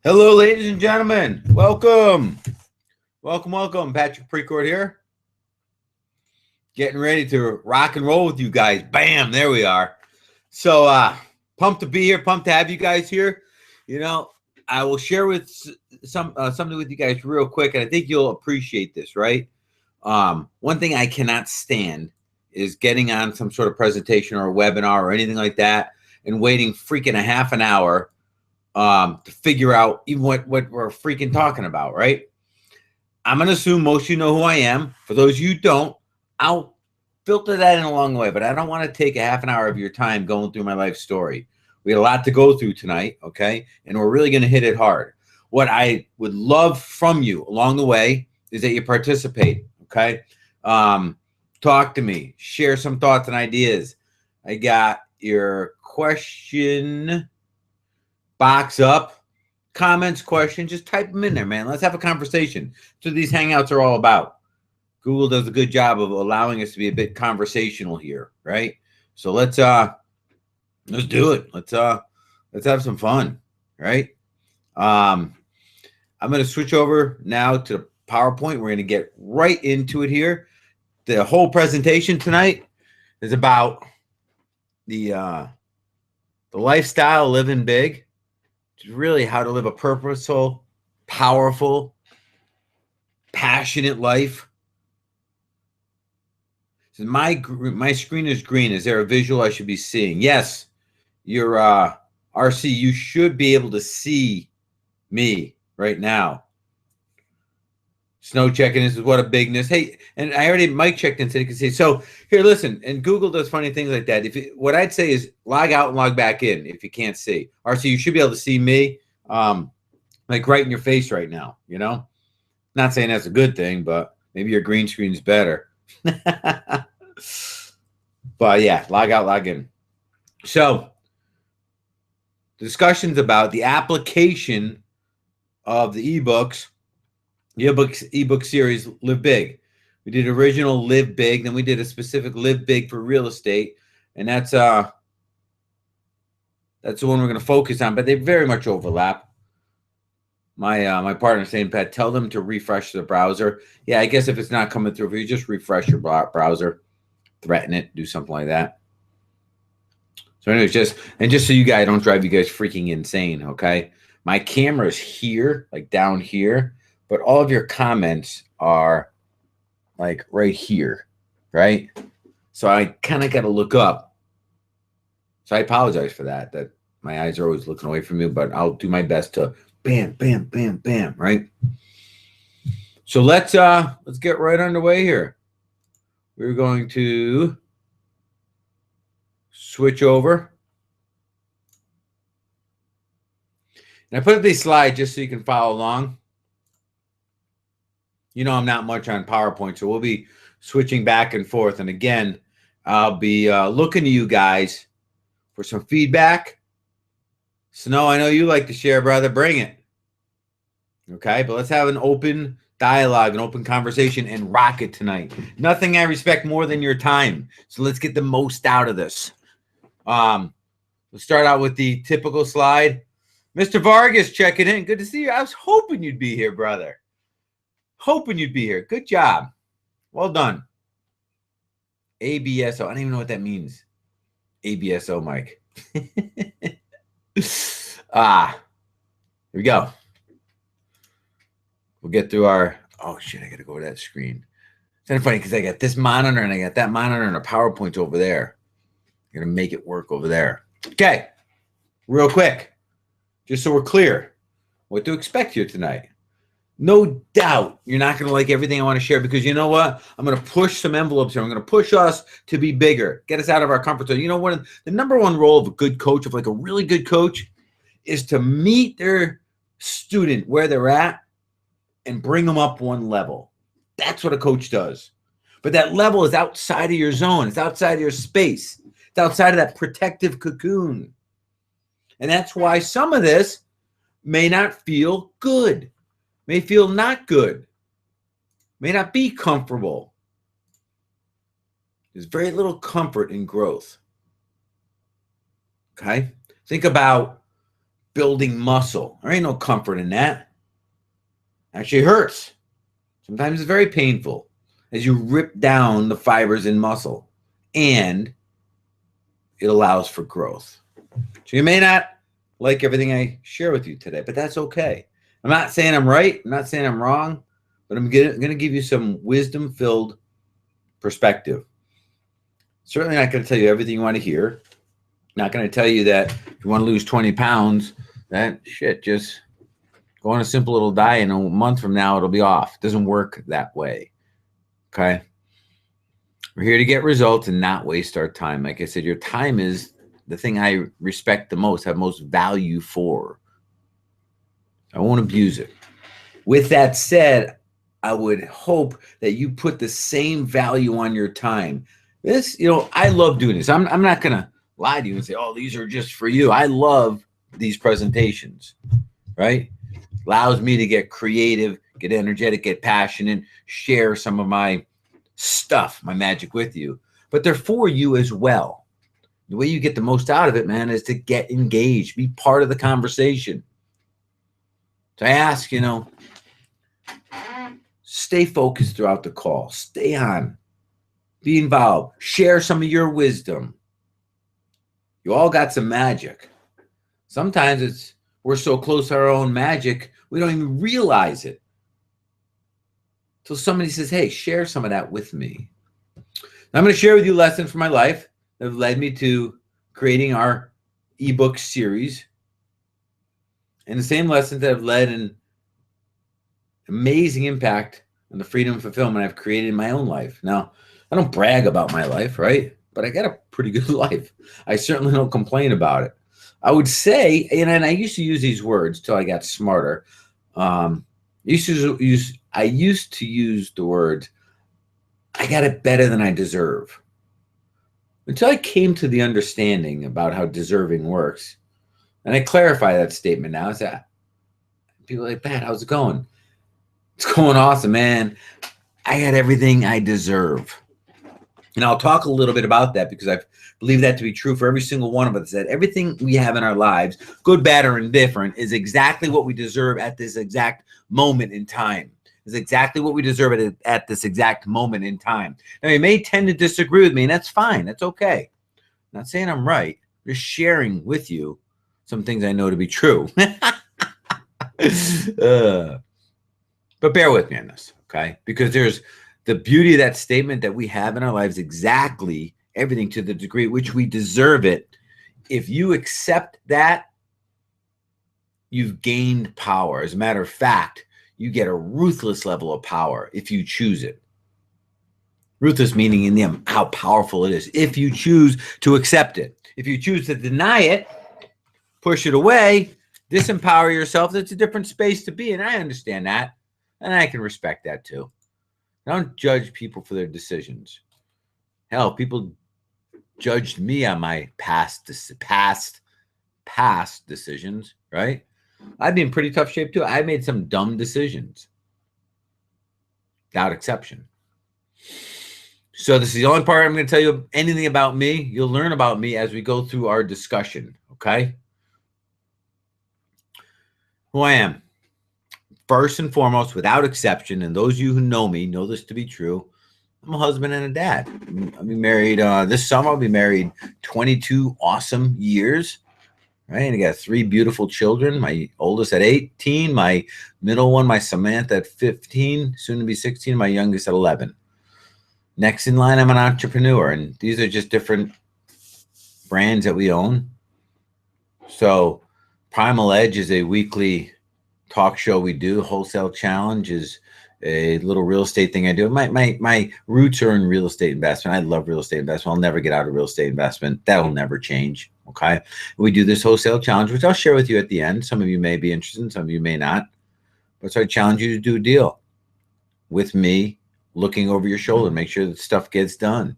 Hello, ladies and gentlemen. Welcome. Welcome. Patrick Precourt here. Getting ready to rock and roll with you guys. Bam, there we are. So, pumped to be here. Pumped to have you guys here. You know, I will share with something with you guys real quick, and I think you'll appreciate this, right? One thing I cannot stand is getting on some sort of presentation or a webinar or anything like that and waiting freaking a half an hour to figure out even what we're freaking talking about, right? I'm going to assume most of you know who I am. For those of you who don't, I'll filter that in along the way, but I don't want to take a half an hour of your time going through my life story. We had a lot to go through tonight, okay? And we're really going to hit it hard. What I would love from you along the way is that you participate, okay? Talk to me. Share some thoughts and ideas. I got your question box up, comments, questions, just type them in there, man. Let's have a conversation. So these hangouts are all about. Google does a good job of allowing us to be a bit conversational here, right? So let's do it. Let's have some fun, right? I'm going to switch over now to the PowerPoint. We're going to get right into it here. The whole presentation tonight is about the lifestyle, living big. It's really how to live a purposeful, powerful, passionate life. So my screen is green. Is there a visual I should be seeing? Yes, your RC, you should be able to see me right now. Snow checking, this is what a bigness. Hey, and I already mic checked and said you can see. So here, listen, and Google does funny things like that. What I'd say is log out and log back in if you can't see. RC, you should be able to see me, like right in your face right now. You know, not saying that's a good thing, but maybe your green screen's better. But yeah, log out, log in. So discussions about the application of the ebooks. The ebook series, Live Big. We did original Live Big, then we did a specific Live Big for real estate, and that's the one we're going to focus on. But they very much overlap. My partner saying, Pat, tell them to refresh the browser. Yeah, I guess if it's not coming through, if you just refresh your browser, threaten it, do something like that. So anyways, just so you guys don't drive you guys freaking insane, okay? My camera is here, like down here. But all of your comments are like right here, right? So I kind of got to look up. So I apologize for that my eyes are always looking away from you, but I'll do my best to bam, bam, bam, bam, right? So let's get right underway here. We're going to switch over. And I put up these slides just so you can follow along. You know, I'm not much on PowerPoint, so we'll be switching back and forth. And again, I'll be looking to you guys for some feedback. Snow, I know you like to share, brother. Bring it. Okay, but let's have an open dialogue, an open conversation, and rock it tonight. Nothing I respect more than your time. So let's get the most out of this. We'll start out with the typical slide. Mr. Vargas checking in. Good to see you. I was hoping you'd be here, brother. Hoping you'd be here. Good job. Well done. ABSO. I don't even know what that means. ABSO, Mike. Here we go. We'll get through our... Oh, shit, I got to go to that screen. It's kind of funny because I got this monitor and I got that monitor and a PowerPoint over there. I'm going to make it work over there. Okay. Real quick. Just so we're clear what to expect here tonight. No doubt you're not going to like everything I want to share because you know what? I'm going to push some envelopes here. I'm going to push us to be bigger, get us out of our comfort zone. You know what? The number one role of a good coach, of like a really good coach, is to meet their student where they're at and bring them up one level. That's what a coach does. But that level is outside of your zone. It's outside of your space. It's outside of that protective cocoon. And that's why some of this may not feel good. May feel not good, may not be comfortable. There's very little comfort in growth. Okay? Think about building muscle. There ain't no comfort in that. Actually, it hurts. Sometimes it's very painful as you rip down the fibers in muscle, and it allows for growth. So you may not like everything I share with you today, but that's okay. I'm not saying I'm right. I'm not saying I'm wrong, but I'm going to give you some wisdom-filled perspective. Certainly not going to tell you everything you want to hear. Not going to tell you that if you want to lose 20 pounds, that shit, just go on a simple little diet and a month from now it'll be off. It doesn't work that way. Okay? We're here to get results and not waste our time. Like I said, your time is the thing I respect the most, have most value for. I won't abuse it. With that said, I would hope that you put the same value on your time. This, I love doing this. I'm not going to lie to you and say, oh, these are just for you. I love these presentations, right? Allows me to get creative, get energetic, get passionate, share some of my stuff, my magic with you. But they're for you as well. The way you get the most out of it, man, is to get engaged, be part of the conversation. So I ask, stay focused throughout the call. Stay on. Be involved. Share some of your wisdom. You all got some magic. Sometimes we're so close to our own magic, we don't even realize it. Until somebody says, hey, share some of that with me. Now, I'm going to share with you lessons from my life that have led me to creating our ebook series. And the same lessons that have led an amazing impact on the freedom and fulfillment I've created in my own life. Now, I don't brag about my life, right? But I got a pretty good life. I certainly don't complain about it. I would say, and I used to use these words till I got smarter. I used to use the words, I got it better than I deserve. Until I came to the understanding about how deserving works. And I clarify that statement now. It's that people are like, Pat, how's it going? It's going awesome, man. I got everything I deserve. And I'll talk a little bit about that because I believe that to be true for every single one of us, that everything we have in our lives, good, bad, or indifferent, is exactly what we deserve at this exact moment in time. Is exactly what we deserve at this exact moment in time. Now, you may tend to disagree with me, and that's fine. That's okay. I'm not saying I'm right. I'm just sharing with you some things I know to be true. But bear with me on this, okay? Because there's the beauty of that statement that we have in our lives, exactly everything to the degree which we deserve it. If you accept that, you've gained power. As a matter of fact, you get a ruthless level of power if you choose it. Ruthless meaning in them how powerful it is. If you choose to accept it. If you choose to deny it, push it away, disempower yourself, that's a different space to be. And I understand that. And I can respect that too. I don't judge people for their decisions. Hell, people judged me on my past decisions, right? I'd be in pretty tough shape too. I made some dumb decisions. Without exception. So this is the only part I'm going to tell you anything about me. You'll learn about me as we go through our discussion, okay? Who I am. First and foremost, without exception, and those of you who know me know this to be true, I'm a husband and a dad. I'll be married this summer. I'll be married 22 awesome years. Right, and I got 3 beautiful children. My oldest at 18, my middle one, my Samantha at 15, soon to be 16, my youngest at 11. Next in line, I'm an entrepreneur, and these are just different brands that we own. So Primal Edge is a weekly talk show we do. Wholesale Challenge is a little real estate thing I do. My roots are in real estate investment. I love real estate investment. I'll never get out of real estate investment. That'll never change. Okay. We do this wholesale challenge, which I'll share with you at the end. Some of you may be interested, some of you may not. But so I challenge you to do a deal with me, looking over your shoulder, make sure that stuff gets done.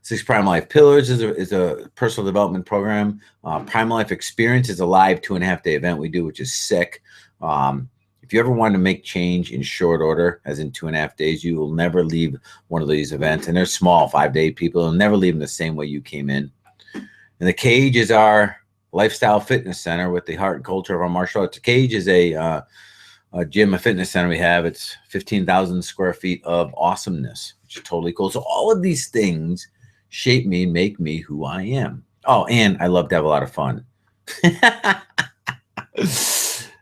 6 Primal Life Pillars is a personal development program. Primal Life Experience is a live 2.5-day event we do, which is sick. If you ever want to make change in short order, as in 2.5 days, you will never leave one of these events. And they're small, 5 to 8 people. You'll never leave them the same way you came in. And the cage is our lifestyle fitness center with the heart and culture of our martial arts. The Cage is a gym, a fitness center we have. It's 15,000 square feet of awesomeness, which is totally cool. So all of these things shape me, make me who I am. Oh, and I love to have a lot of fun.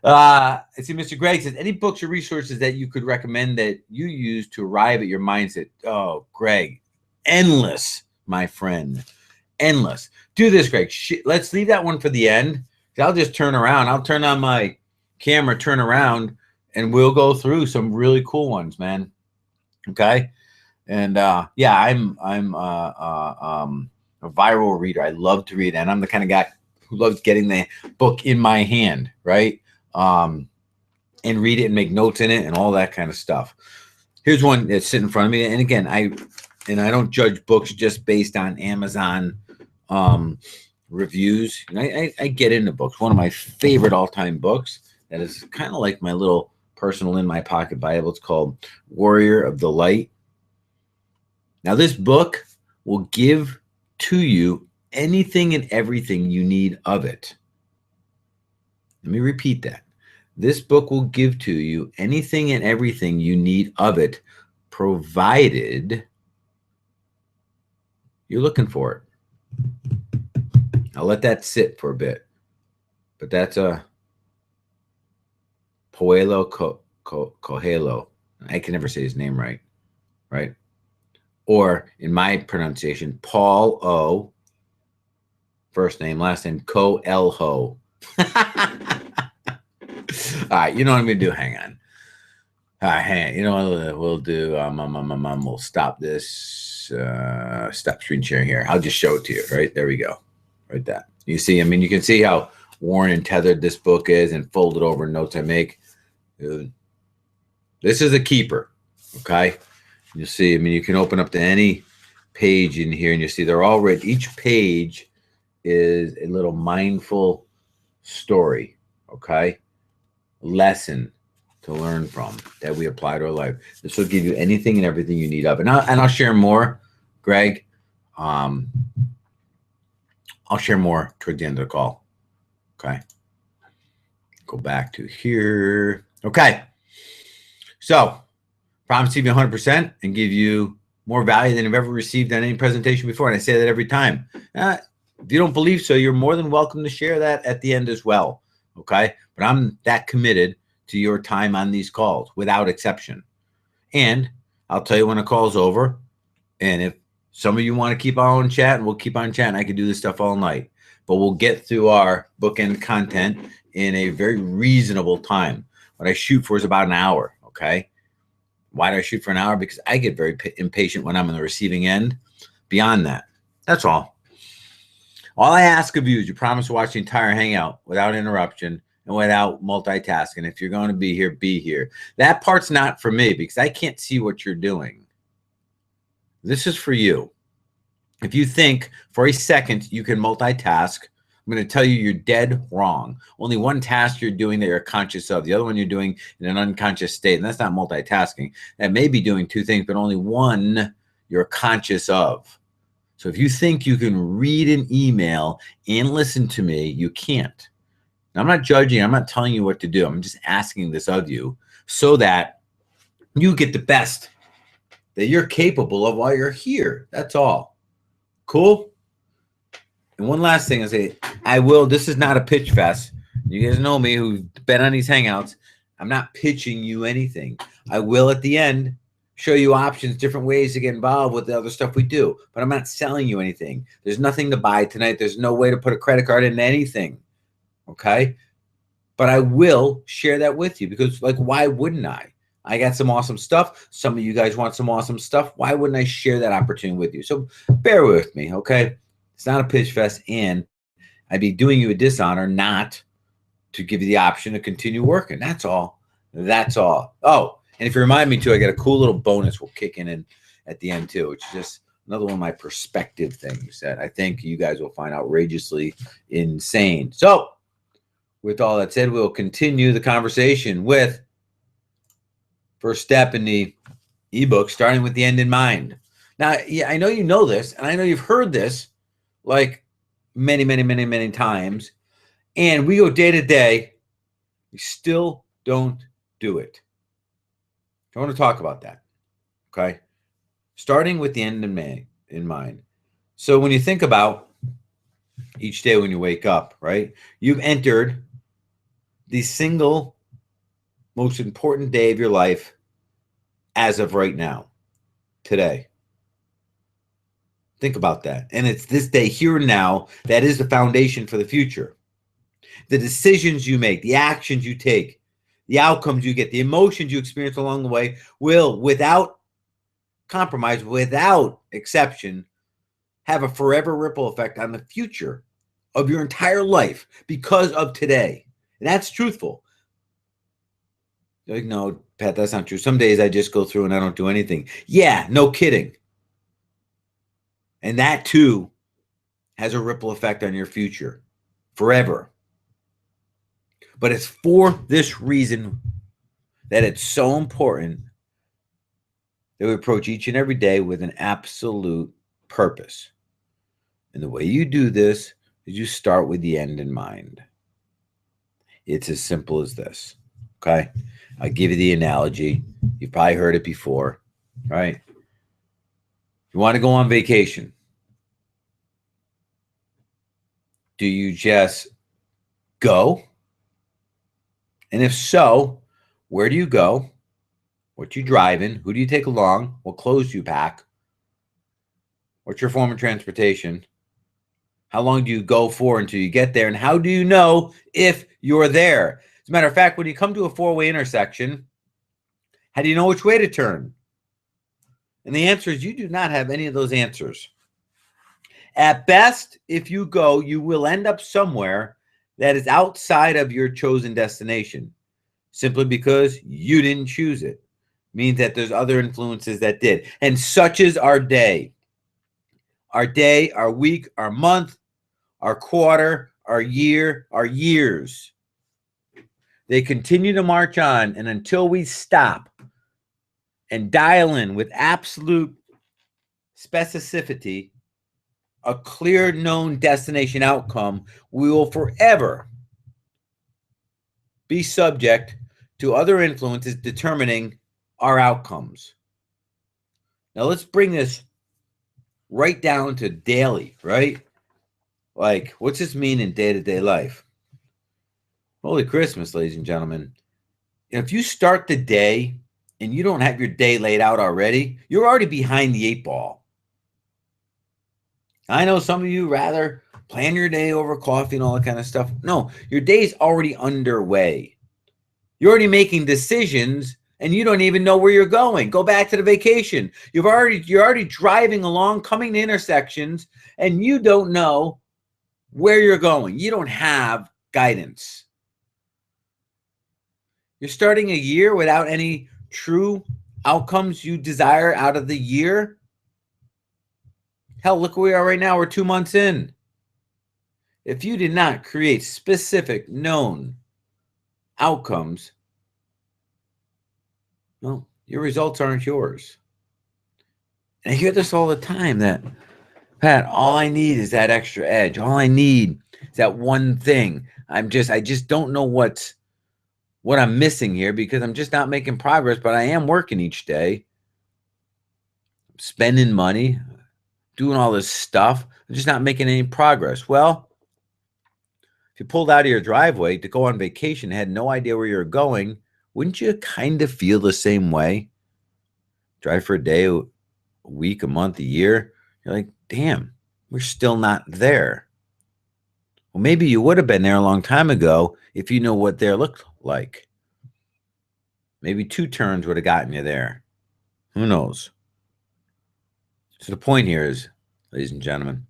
I see Mr. Greg says, any books or resources that you could recommend that you use to arrive at your mindset? Oh, Greg, endless, my friend. Endless. Do this, Greg. Let's leave that one for the end. I'll just turn around. I'll turn on my camera, turn around, and we'll go through some really cool ones, man. Okay. And yeah, I'm a viral reader. I love to read, and I'm the kind of guy who loves getting the book in my hand, right? And read it and make notes in it and all that kind of stuff. Here's one that's sitting in front of me. And again, I don't judge books just based on Amazon reviews. And I get into books. One of my favorite all-time books that is kind of like my little personal in my pocket Bible. It's called Warrior of the Light. Now, this book will give to you anything and everything you need of it. Let me repeat that. This book will give to you anything and everything you need of it, provided you're looking for it. I'll let that sit for a bit. But that's a Paulo Coelho. I can never say his name right. Right? Or in my pronunciation, Paul O. First name, last name, Coelho. All right, you know what I'm going to do? Hang on. All right, hang on. You know what we'll do? We'll stop this. Stop screen sharing here. I'll just show it to you. Right? There we go. Right there. You see, I mean, you can see how worn and tethered this book is and folded over notes I make. Dude, this is a keeper. Okay? You'll see, I mean, you can open up to any page in here and you see they're all written. Each page is a little mindful story. Okay? Lesson to learn from that we apply to our life. This will give you anything and everything you need of it. And I'll share more, Greg. I'll share more toward the end of the call. Okay. Go back to here. Okay. So, promise to give you 100% and give you more value than you've ever received on any presentation before. And I say that every time. If you don't believe so, you're more than welcome to share that at the end as well. Okay. But I'm that committed to your time on these calls without exception. And I'll tell you when a call's over. And if some of you want to keep on chatting, we'll keep on chatting. I can do this stuff all night. But we'll get through our bookend content in a very reasonable time. What I shoot for is about an hour. Okay. Why do I shoot for an hour? Because I get very impatient when I'm on the receiving end. Beyond that, that's all. All I ask of you is you promise to watch the entire hangout without interruption and without multitasking. If you're going to be here, be here. That part's not for me because I can't see what you're doing. This is for you. If you think for a second you can multitask, I'm going to tell you you're dead wrong. Only one task you're doing that you're conscious of. The other one you're doing in an unconscious state. And that's not multitasking. That may be doing two things, but only one you're conscious of. So if you think you can read an email and listen to me, you can't. Now, I'm not judging. I'm not telling you what to do. I'm just asking this of you so that you get the best that you're capable of while you're here. That's all. Cool? And one last thing I say, this is not a pitch fest. You guys know me who've been on these hangouts. I'm not pitching you anything. I will at the end show you options, different ways to get involved with the other stuff we do. But I'm not selling you anything. There's nothing to buy tonight. There's no way to put a credit card into anything. Okay? But I will share that with you because, like, why wouldn't I? I got some awesome stuff. Some of you guys want some awesome stuff. Why wouldn't I share that opportunity with you? So bear with me, okay? It's not a pitch fest, and I'd be doing you a dishonor not to give you the option to continue working. That's all. That's all. Oh, and if you remind me too, I got a cool little bonus we'll kick in at the end too, which is just another one of my perspective things that I think you guys will find outrageously insane. So with all that said, we'll continue the conversation with first step in the ebook, starting with the end in mind. Now, yeah, I know you know this, and I know you've heard this like many, many, many, many times, and we go day to day, we still don't do it. I want to talk about that, okay? Starting with the end in mind. So when you think about each day when you wake up, right, you've entered the single most important day of your life as of right now, today. Think about that. And it's this day here and now that is the foundation for the future. The decisions you make, the actions you take, the outcomes you get, the emotions you experience along the way will, without compromise, without exception, have a forever ripple effect on the future of your entire life because of today. And that's truthful. Like, no, Pat, that's not true. Some days I just go through and I don't do anything. Yeah, no kidding. And that too has a ripple effect on your future forever. But it's for this reason that it's so important that we approach each and every day with an absolute purpose. And the way you do this is you start with the end in mind. It's as simple as this, okay? I'll give you the analogy. You've probably heard it before, right? You want to go on vacation. Do you just go? And if so, where do you go? What you driving? Who do you take along? What clothes do you pack? What's your form of transportation? How long do you go for until you get there? And how do you know if you're there? As a matter of fact, when you come to a four-way intersection, how do you know which way to turn? And the answer is you do not have any of those answers. At best, if you go, you will end up somewhere that is outside of your chosen destination, simply because you didn't choose it. Means that there's other influences that did. And such is our day. Our day, our week, our month, our quarter, our year, our years. They continue to march on, and until we stop and dial in with absolute specificity a clear known destination outcome, we will forever be subject to other influences determining our outcomes. Now let's bring this right down to daily, right? Like, what's this mean in day-to-day life? Holy Christmas, ladies and gentlemen. If you start the day and you don't have your day laid out already, you're already behind the eight ball. I know some of you rather plan your day over coffee and all that kind of stuff. No, your day's already underway. You're already making decisions and you don't even know where you're going. Go back to the vacation. You're already driving along, coming to intersections, and you don't know where you're going. You don't have guidance. You're starting a year without any true outcomes you desire out of the year. Hell, look where we are right now. We're 2 months in. If you did not create specific, known outcomes, well, your results aren't yours. And I hear this all the time that, Pat, all I need is that extra edge. All I need is that one thing. I just don't know what I'm missing here because I'm just not making progress, but I am working each day. I'm spending money, doing all this stuff. I'm just not making any progress. Well, if you pulled out of your driveway to go on vacation, had no idea where you're going, wouldn't you kind of feel the same way? Drive for a day, a week, a month, a year. You're like, damn, we're still not there. Well, maybe you would have been there a long time ago if you know what there looked like. Maybe 2 turns would have gotten you there. Who knows? So the point here is, ladies and gentlemen,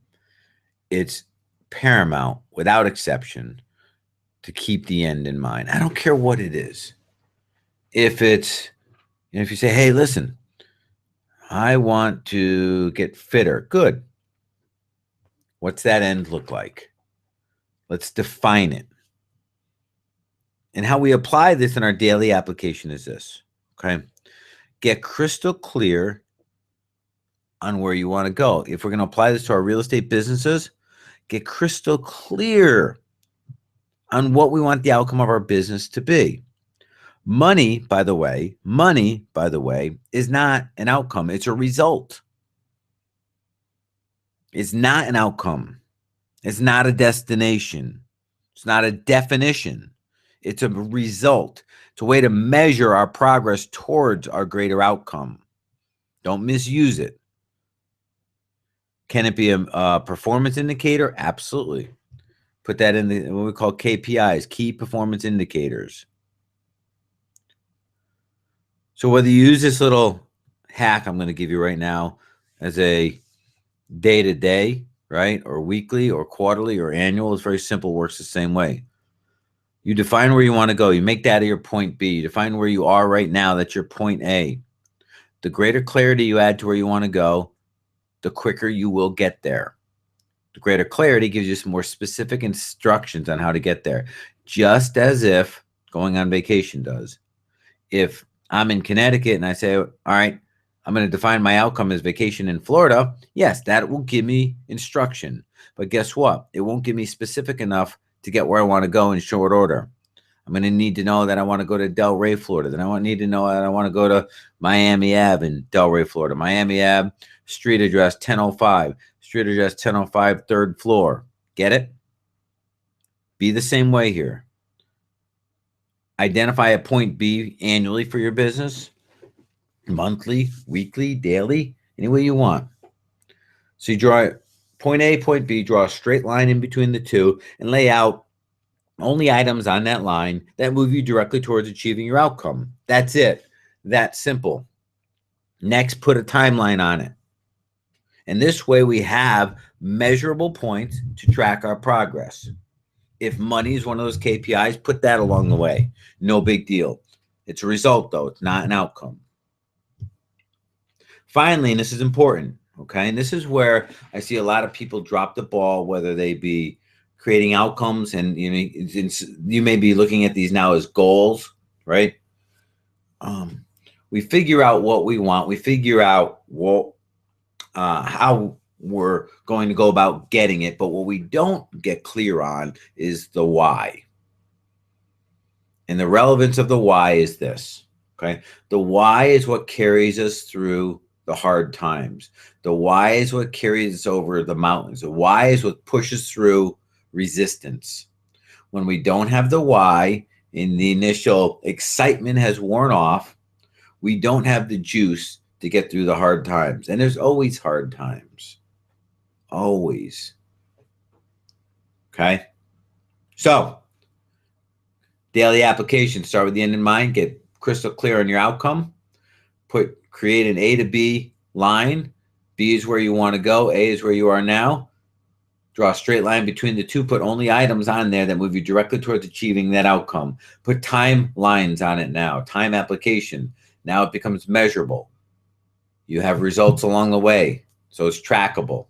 it's paramount, without exception, to keep the end in mind. I don't care what it is. If it's, if you say, hey, listen, I want to get fitter. Good. What's that end look like? Let's define it. And how we apply this in our daily application is this, okay? Get crystal clear on where you want to go. If we're going to apply this to our real estate businesses, get crystal clear on what we want the outcome of our business to be. Money, by the way, is not an outcome. It's a result. It's not an outcome. It's not a destination. It's not a definition. It's a result. It's a way to measure our progress towards our greater outcome. Don't misuse it. Can it be a performance indicator? Absolutely. Put that in what we call KPIs, key performance indicators. So whether you use this little hack I'm going to give you right now as a day-to-day, right, or weekly or quarterly or annual, it's very simple, works the same way. You define where you want to go. You make that your point B. You define where you are right now. That's your point A. The greater clarity you add to where you want to go, the quicker you will get there. The greater clarity gives you some more specific instructions on how to get there, just as if going on vacation does. If I'm in Connecticut and I say, all right, I'm going to define my outcome as vacation in Florida, yes, that will give me instruction. But guess what? It won't give me specific enough to get where I want to go in short order. I'm going to need to know that I want to go to Delray, Florida. Then I need to know that I want to go to Miami Ave in Delray, Florida. Miami Ave, street address 1005, street address 1005, third floor. Get it? Be the same way here. Identify a point B annually for your business, monthly, weekly, daily, any way you want. So you draw point A, point B, draw a straight line in between the two, and lay out only items on that line that move you directly towards achieving your outcome. That's it. That simple. Next, put a timeline on it. And this way we have measurable points to track our progress. If money is one of those KPIs, put that along the way. No big deal. It's a result, though. It's not an outcome. Finally, and this is important, okay? And this is where I see a lot of people drop the ball, whether they be creating outcomes, and you may be looking at these now as goals, right? We figure out what we want. We figure out how we're going to go about getting it, but what we don't get clear on is the why. And the relevance of the why is this, okay? The why is what carries us through the hard times. The why is what carries us over the mountains. The why is what pushes through resistance. When we don't have the why and the initial excitement has worn off, we don't have the juice to get through the hard times. And there's always hard times. Always. Okay? So, daily application. Start with the end in mind. Get crystal clear on your outcome. Create an A to B line. B is where you want to go. A is where you are now. Draw a straight line between the two. Put only items on there that move you directly towards achieving that outcome. Put timelines on it now. Time application. Now it becomes measurable. You have results along the way, so it's trackable.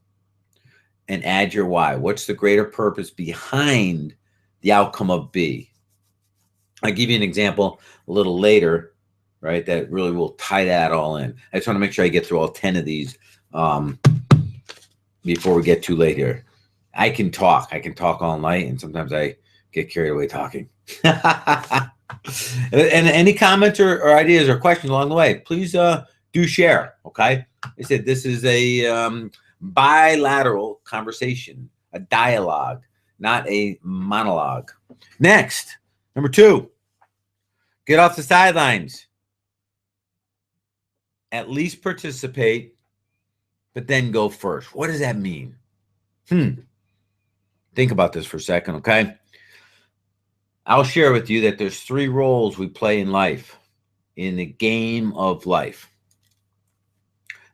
And add your why. What's the greater purpose behind the outcome of B? I'll give you an example a little later, right, that really will tie that all in. I just want to make sure I get through all 10 of these before we get too late here. I can talk all night, and sometimes I get carried away talking. And any comments or ideas or questions along the way, please do share, okay? I said this is a bilateral conversation, a dialogue, not a monologue. Next, number 2, get off the sidelines. At least participate, but then go first. What does that mean? Think about this for a second, okay? I'll share with you that there's 3 roles we play in life, in the game of life.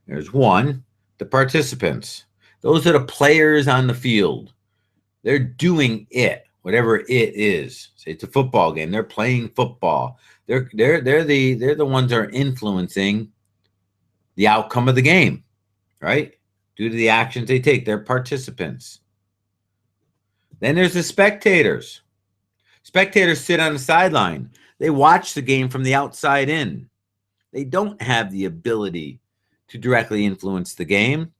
There's 1, the participants. Those are the players on the field. They're doing it, whatever it is. Say it's a football game. They're playing football. They're the ones that are influencing the outcome of the game, right? Due to the actions they take. They're participants. Then there's the spectators. Spectators sit on the sideline. They watch the game from the outside in. They don't have the ability to directly influence the game.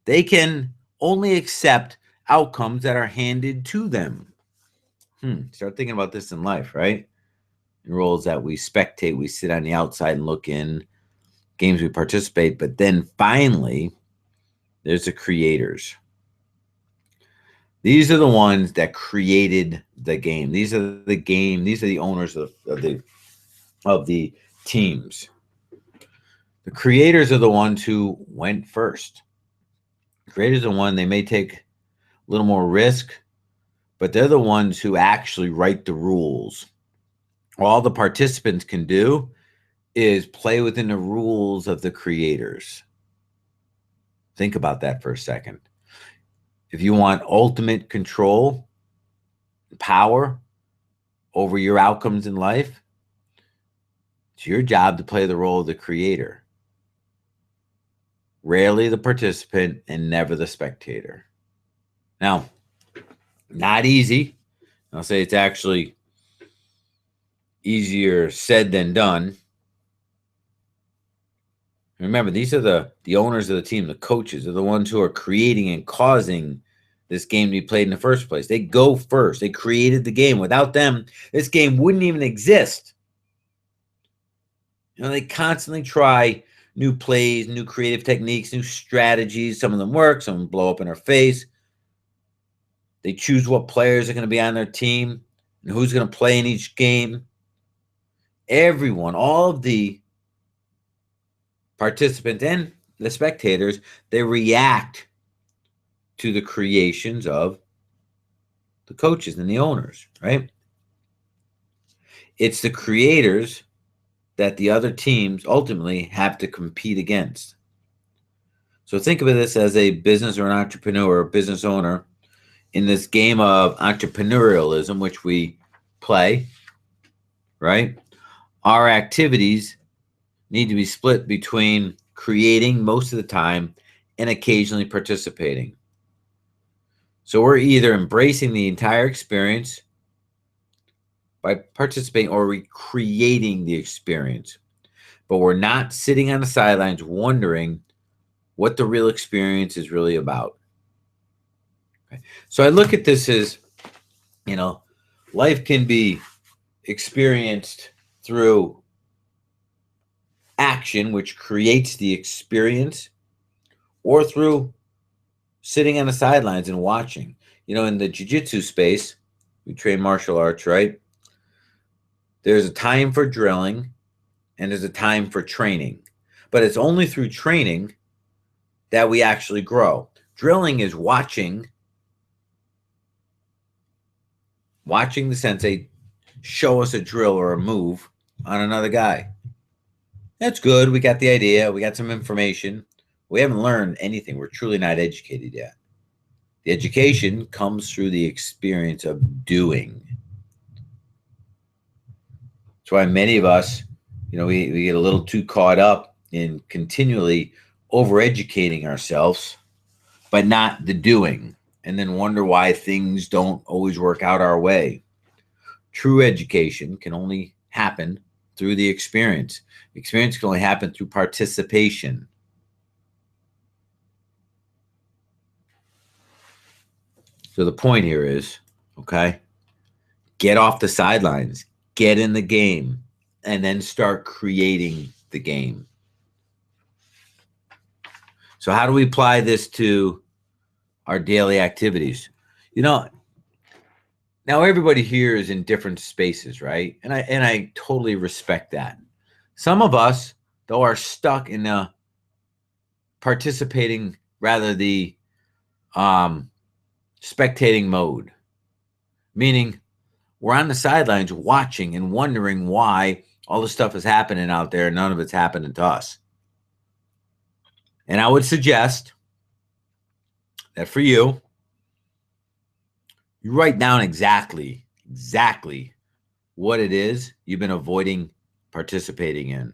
They can only accept outcomes that are handed to them. Start thinking about this in life, right? In roles that we spectate, we sit on the outside and look in, games we participate, but then finally, there's the creators. These are the ones that created the game. These are the owners of the teams. The creators are the ones who went first. The creators are the one, they may take a little more risk, but they're the ones who actually write the rules. All the participants can do is play within the rules of the creators. Think about that for a second. If you want ultimate control, power over your outcomes in life, it's your job to play the role of the creator. Rarely the participant and never the spectator. Now, not easy. I'll say it's actually easier said than done. Remember, these are the owners of the team, the coaches, are the ones who are creating and causing this game to be played in the first place. They go first. They created the game. Without them, this game wouldn't even exist. They constantly try new plays, new creative techniques, new strategies. Some of them work, some of them blow up in our face. They choose what players are going to be on their team and who's going to play in each game. Everyone, all of the participants and the spectators, they react to the creations of the coaches and the owners, right? It's the creators that the other teams ultimately have to compete against. So think of this as a business or an entrepreneur or business owner in this game of entrepreneurialism, which we play, right? Our activities need to be split between creating most of the time and occasionally participating. So we're either embracing the entire experience by participating or recreating the experience. But we're not sitting on the sidelines wondering what the real experience is really about. Okay. So I look at this as, life can be experienced through action, which creates the experience, or through sitting on the sidelines and watching. In the jiu-jitsu space, we train martial arts, right? There's a time for drilling and there's a time for training. But it's only through training that we actually grow. Drilling is watching the sensei show us a drill or a move on another guy. That's good. We got the idea. We got some information. We haven't learned anything. We're truly not educated yet. The education comes through the experience of doing. That's why many of us, we get a little too caught up in continually overeducating ourselves, but not the doing, and then wonder why things don't always work out our way. True education can only happen through the experience. Experience can only happen through participation. So the point here is, get off the sidelines, get in the game, and then start creating the game. So how do we apply this to our daily activities? Now everybody here is in different spaces, right? And I totally respect that. Some of us, though, are stuck in the participating, rather the spectating mode, meaning we're on the sidelines watching and wondering why all this stuff is happening out there and none of it's happening to us. And I would suggest that for you write down exactly what it is you've been avoiding participating in.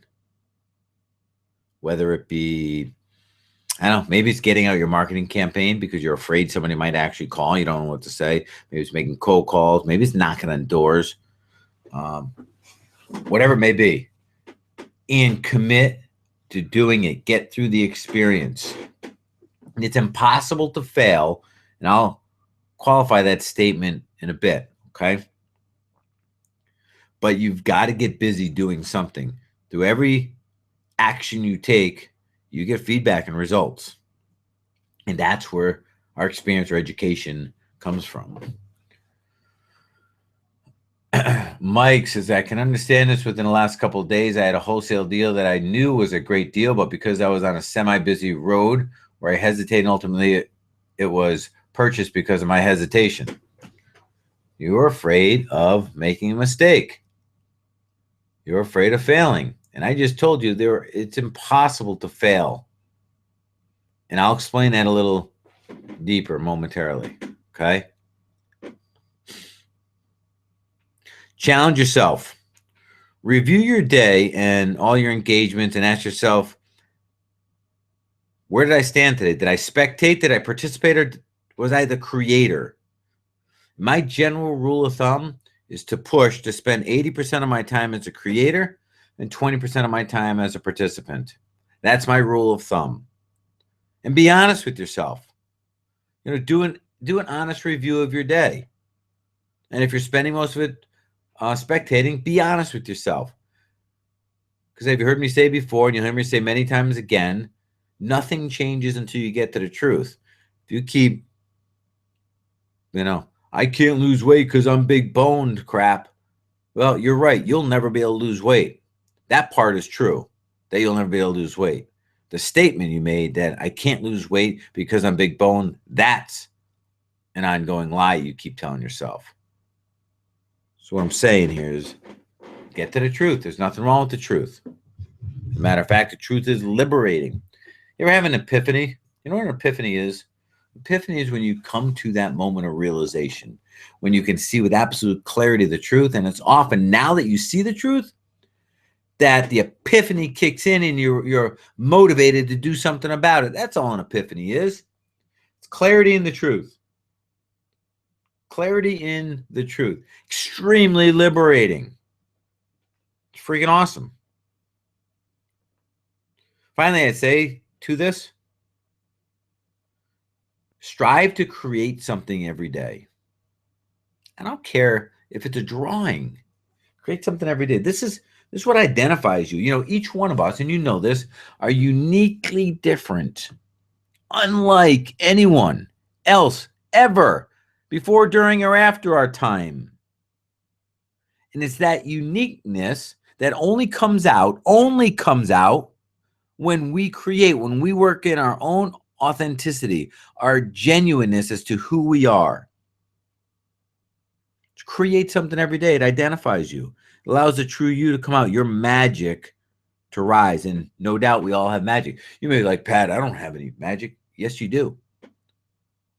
Whether it be, maybe it's getting out your marketing campaign because you're afraid somebody might actually call. You don't know what to say. Maybe it's making cold calls. Maybe it's knocking on doors. Whatever it may be. And commit to doing it. Get through the experience. And it's impossible to fail. And I'll qualify that statement in a bit. Okay. But you've got to get busy doing something. Through every action you take, you get feedback and results. And that's where our experience or education comes from. Mike says, I can understand this. Within the last couple of days, I had a wholesale deal that I knew was a great deal, but because I was on a semi-busy road where I hesitated, and ultimately it was purchased because of my hesitation. You're afraid of making a mistake. You're afraid of failing. And I just told you it's impossible to fail. And I'll explain that a little deeper momentarily. Okay? Challenge yourself. Review your day and all your engagements and ask yourself, where did I stand today? Did I spectate? Did I participate? Or was I the creator? My general rule of thumb is to push to spend 80% of my time as a creator and 20% of my time as a participant. That's my rule of thumb. And be honest with yourself. Do an honest review of your day. And if you're spending most of it spectating, be honest with yourself. Because have you heard me say before, and you'll hear me say many times again, nothing changes until you get to the truth. If you keep, I can't lose weight because I'm big boned crap. Well, you're right. You'll never be able to lose weight. That part is true, that you'll never be able to lose weight. The statement you made that I can't lose weight because I'm big boned, that's an ongoing lie you keep telling yourself. So what I'm saying here is get to the truth. There's nothing wrong with the truth. As a matter of fact, the truth is liberating. You ever have an epiphany? You know what an epiphany is? Epiphany is when you come to that moment of realization, when you can see with absolute clarity the truth. And it's often now that you see the truth that the epiphany kicks in and you're motivated to do something about it. That's all an epiphany is. It's clarity in the truth. Clarity in the truth. Extremely liberating. It's freaking awesome. Finally, I'd say to this, strive to create something every day. I don't care if it's a drawing. Create something every day. This is what identifies you. Each one of us, and you know this, are uniquely different, unlike anyone else ever, before, during, or after our time. And it's that uniqueness that only comes out when we create, when we work in our own authenticity, our genuineness as to who we are. Create something every day. It identifies you. It allows the true you to come out, your magic to rise. And no doubt we all have magic. You may be like, Pat, I don't have any magic. Yes, you do.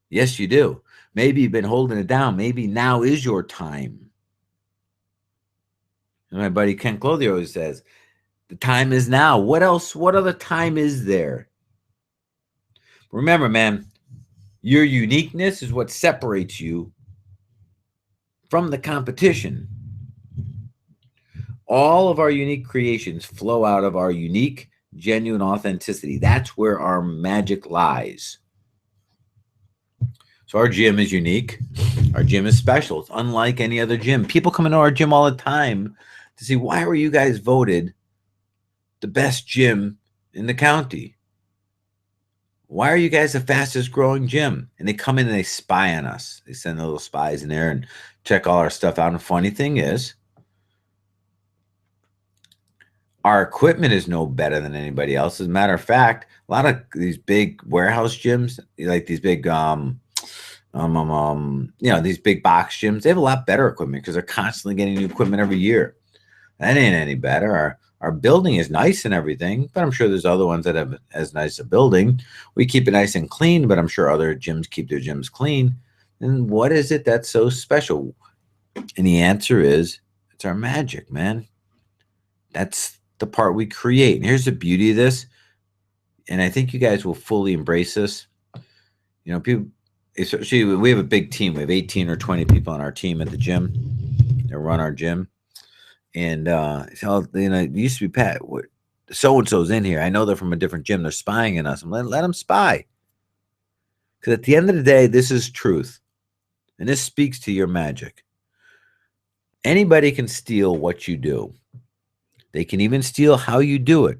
Yes, you do. Maybe you've been holding it down. Maybe now is your time. And my buddy Ken Clothier always says, the time is now. What else? What other time is there? Remember, man, your uniqueness is what separates you from the competition. All of our unique creations flow out of our unique, genuine authenticity. That's where our magic lies. So our gym is unique. Our gym is special. It's unlike any other gym. People come into our gym all the time to see, why were you guys voted the best gym in the county? Why are you guys the fastest growing gym? And they come in and they spy on us. They send little spies in there and check all our stuff out. And the funny thing is, our equipment is no better than anybody else. As a matter of fact, a lot of these big warehouse gyms, like these big, these big box gyms, they have a lot better equipment because they're constantly getting new equipment every year. That ain't any better. Our building is nice and everything, but I'm sure there's other ones that have as nice a building. We keep it nice and clean, but I'm sure other gyms keep their gyms clean. And what is it that's so special? And the answer is, it's our magic, man. That's the part we create. And here's the beauty of this. And I think you guys will fully embrace this. People, especially, we have a big team. We have 18 or 20 people on our team at the gym that run our gym. And it used to be, Pat, so-and-so's in here. I know they're from a different gym. They're spying on us. Let them spy. Because at the end of the day, this is truth. And this speaks to your magic. Anybody can steal what you do. They can even steal how you do it.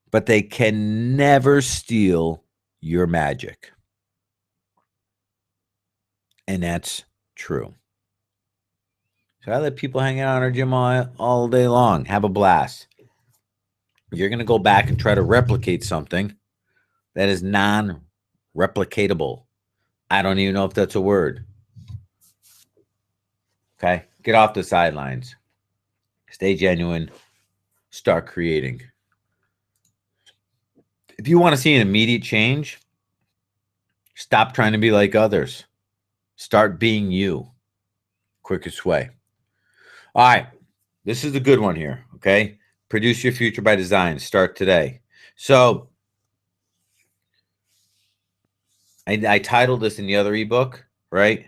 But they can never steal your magic. And that's true. So I let people hang out in our gym all day long, have a blast. You're going to go back and try to replicate something that is non-replicatable. I don't even know if that's a word. Okay? Get off the sidelines. Stay genuine. Start creating. If you want to see an immediate change, stop trying to be like others. Start being you. Quickest way. All right. This is a good one here. Okay? Produce your future by design. Start today. So I titled this in the other ebook, right?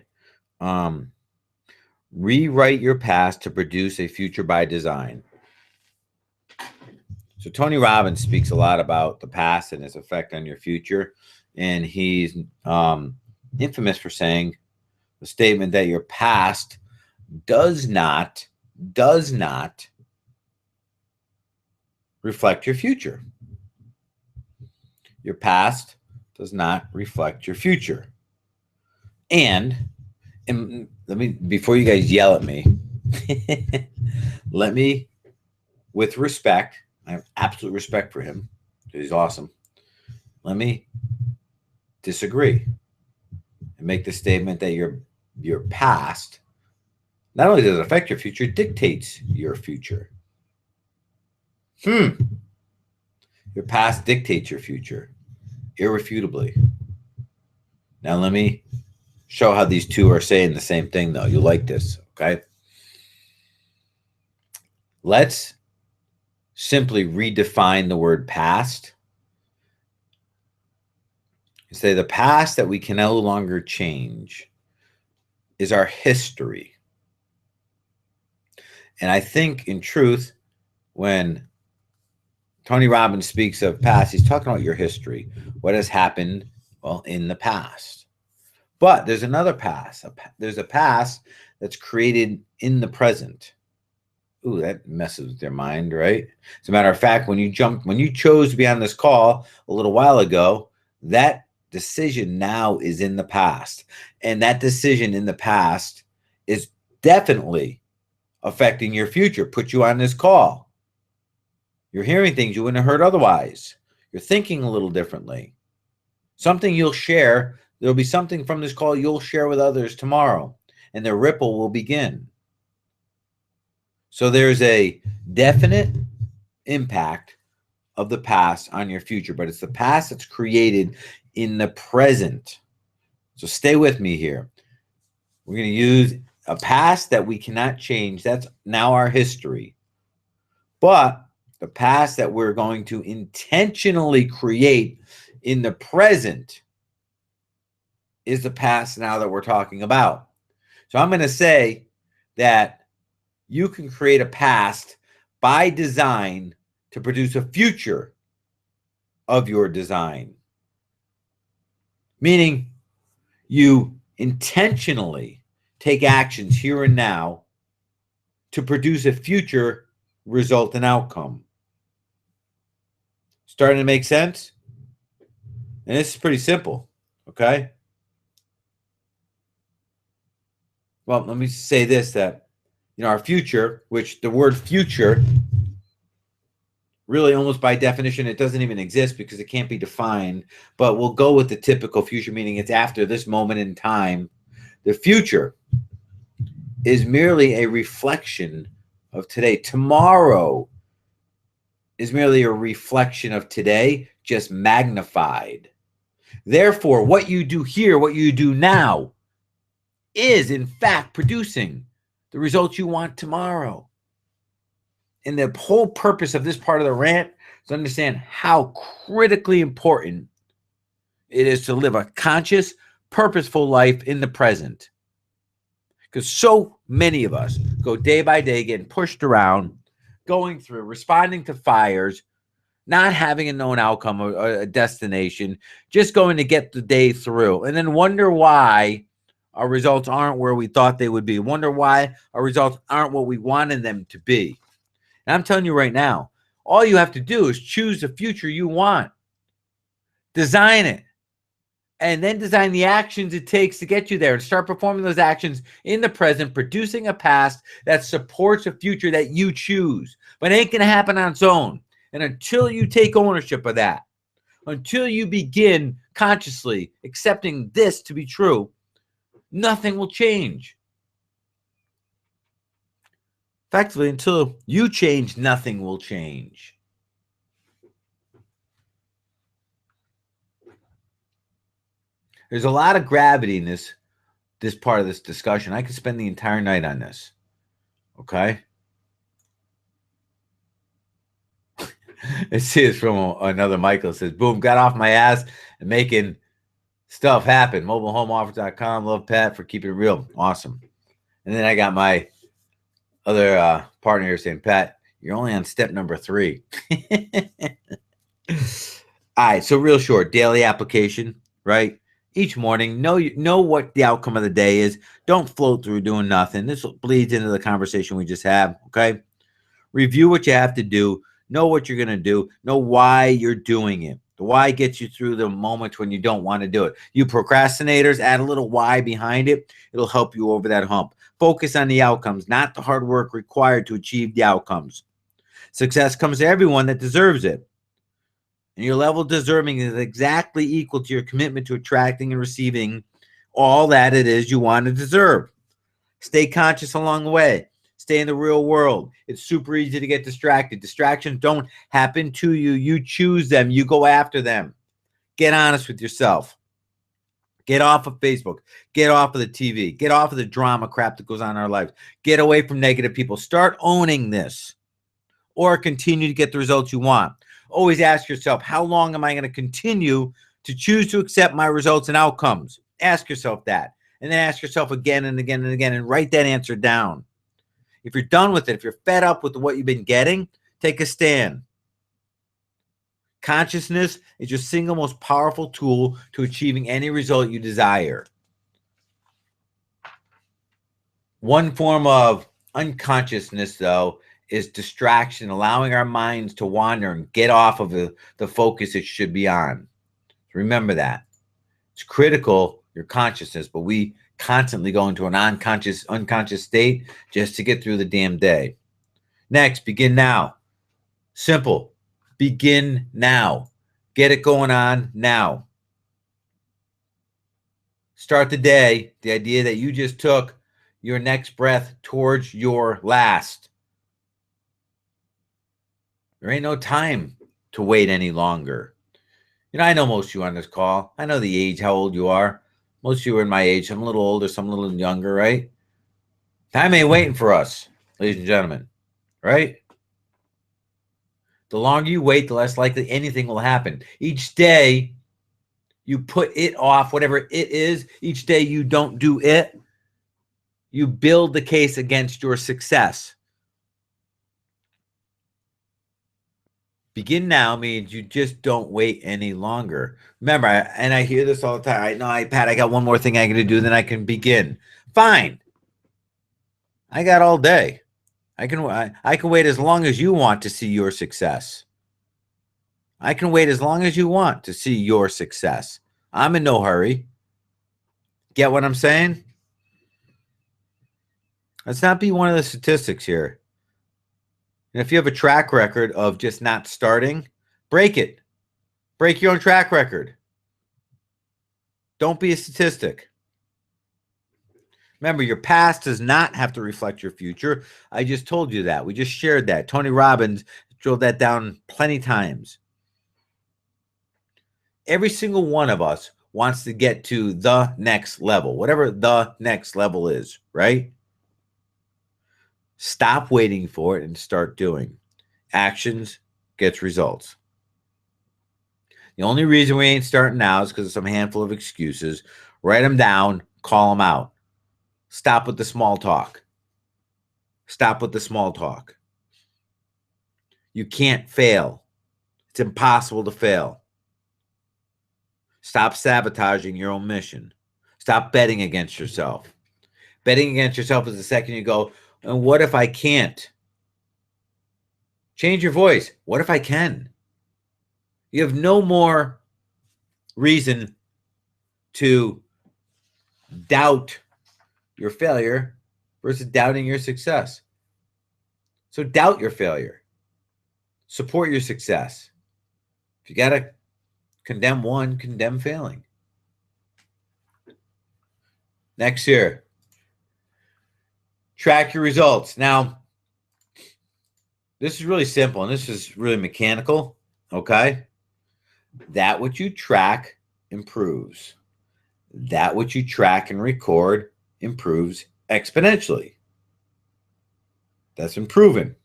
Rewrite your past to produce a future by design. So Tony Robbins speaks a lot about the past and its effect on your future. And he's infamous for saying the statement that your past does not reflect your future. Your past does not reflect your future. And let me, before you guys yell at me, let me, with respect, I have absolute respect for him. He's awesome. Let me disagree and make the statement that your past, not only does it affect your future, it dictates your future. Your past dictates your future, irrefutably. Now let me show how these two are saying the same thing, though. You like this, okay? Let's simply redefine the word past and say the past that we can no longer change is our history. And I think, in truth, when Tony Robbins speaks of past, he's talking about your history, what has happened, well, in the past. But there's another past. There's a past that's created in the present. Ooh, that messes with your mind, right? As a matter of fact, when you chose to be on this call a little while ago, that decision now is in the past. And that decision in the past is definitely affecting your future. Put you on this call. You're hearing things you wouldn't have heard otherwise. You're thinking a little differently. Something you'll share. There'll be something from this call you'll share with others tomorrow, and the ripple will begin. So there's a definite impact of the past on your future, but it's the past that's created in the present. So stay with me here. We're going to use a past that we cannot change. That's now our history. But the past that we're going to intentionally create in the present is the past now that we're talking about. So I'm going to say that you can create a past by design to produce a future of your design. Meaning you intentionally take actions here and now to produce a future result and outcome. Starting to make sense? And this is pretty simple, okay? Well, let me say this, that our future, which the word future, really almost by definition, it doesn't even exist because it can't be defined, but we'll go with the typical future, meaning it's after this moment in time. The future is merely a reflection of today. Tomorrow is merely a reflection of today, just magnified. Therefore, what you do here, what you do now, is in fact producing the results you want tomorrow. And the whole purpose of this part of the rant is to understand how critically important it is to live a conscious, purposeful life in the present. Because so many of us go day by day getting pushed around, going through, responding to fires, not having a known outcome or a destination, just going to get the day through, and then wonder why our results aren't where we thought they would be. Wonder why our results aren't what we wanted them to be. And I'm telling you right now, all you have to do is choose the future you want. Design it. And then design the actions it takes to get you there and start performing those actions in the present, producing a past that supports a future that you choose. But it ain't going to happen on its own. And until you take ownership of that, until you begin consciously accepting this to be true, nothing will change. Effectively, until you change, nothing will change. There's a lot of gravity in this part of this discussion. I could spend the entire night on this. Okay? This is from another Michael. It says, boom, got off my ass and making stuff happen. MobileHomeOffer.com. Love Pat for keeping it real. Awesome. And then I got my other partner here saying, Pat, you're only on step number 3. All right. So real short, daily application, right? Each morning, know what the outcome of the day is. Don't float through doing nothing. This bleeds into the conversation we just had. Okay. Review what you have to do. Know what you're going to do. Know why you're doing it. The why gets you through the moments when you don't want to do it. You procrastinators, add a little why behind it. It'll help you over that hump. Focus on the outcomes, not the hard work required to achieve the outcomes. Success comes to everyone that deserves it. And your level of deserving is exactly equal to your commitment to attracting and receiving all that it is you want to deserve. Stay conscious along the way. Stay in the real world. It's super easy to get distracted. Distractions don't happen to you. You choose them. You go after them. Get honest with yourself. Get off of Facebook. Get off of the TV. Get off of the drama crap that goes on in our lives. Get away from negative people. Start owning this, or continue to get the results you want. Always ask yourself, how long am I going to continue to choose to accept my results and outcomes? Ask yourself that. And then ask yourself again and again and again, and write that answer down. If you're done with it, if you're fed up with what you've been getting, take a stand. Consciousness is your single most powerful tool to achieving any result you desire. One form of unconsciousness, though, is distraction, allowing our minds to wander and get off of the focus it should be on. Remember that. It's critical, your consciousness, but we constantly go into an unconscious state just to get through the damn day. Next, begin now. Simple. Begin now. Get it going on now. Start the day, the idea that you just took your next breath towards your last. There ain't no time to wait any longer. You know, I know most of you on this call. I know the age, how old you are. Most of you are in my age. Some a little older, some a little younger, right? Time ain't waiting for us, ladies and gentlemen, right? The longer you wait, the less likely anything will happen. Each day you put it off, whatever it is, each day you don't do it, you build the case against your success. Begin now means you just don't wait any longer. Remember, and I hear this all the time. Pat, I got one more thing I got to do, then I can begin. Fine. I got all day. I can wait as long as you want to see your success. I can wait as long as you want to see your success. I'm in no hurry. Get what I'm saying? Let's not be one of the statistics here. And if you have a track record of just not starting, break it. Break your own track record. Don't be a statistic. Remember, your past does not have to reflect your future. I just told you that. We just shared that. Tony Robbins drilled that down plenty times. Every single one of us wants to get to the next level, whatever the next level is, right? Stop waiting for it and start doing. Actions gets results. The only reason we ain't starting now is because of some handful of excuses. Write them down, call them out. Stop with the small talk. Stop with the small talk. You can't fail. It's impossible to fail. Stop sabotaging your own mission. Stop betting against yourself. Betting against yourself is the second you go, and what if I can't? Change your voice. What if I can? You have no more reason to doubt your failure versus doubting your success. So doubt your failure. Support your success. If you got to condemn one, condemn failing. Next here. Track your results. Now, this is really simple, and this is really mechanical, okay? That which you track improves. That which you track and record improves exponentially. That's been proven.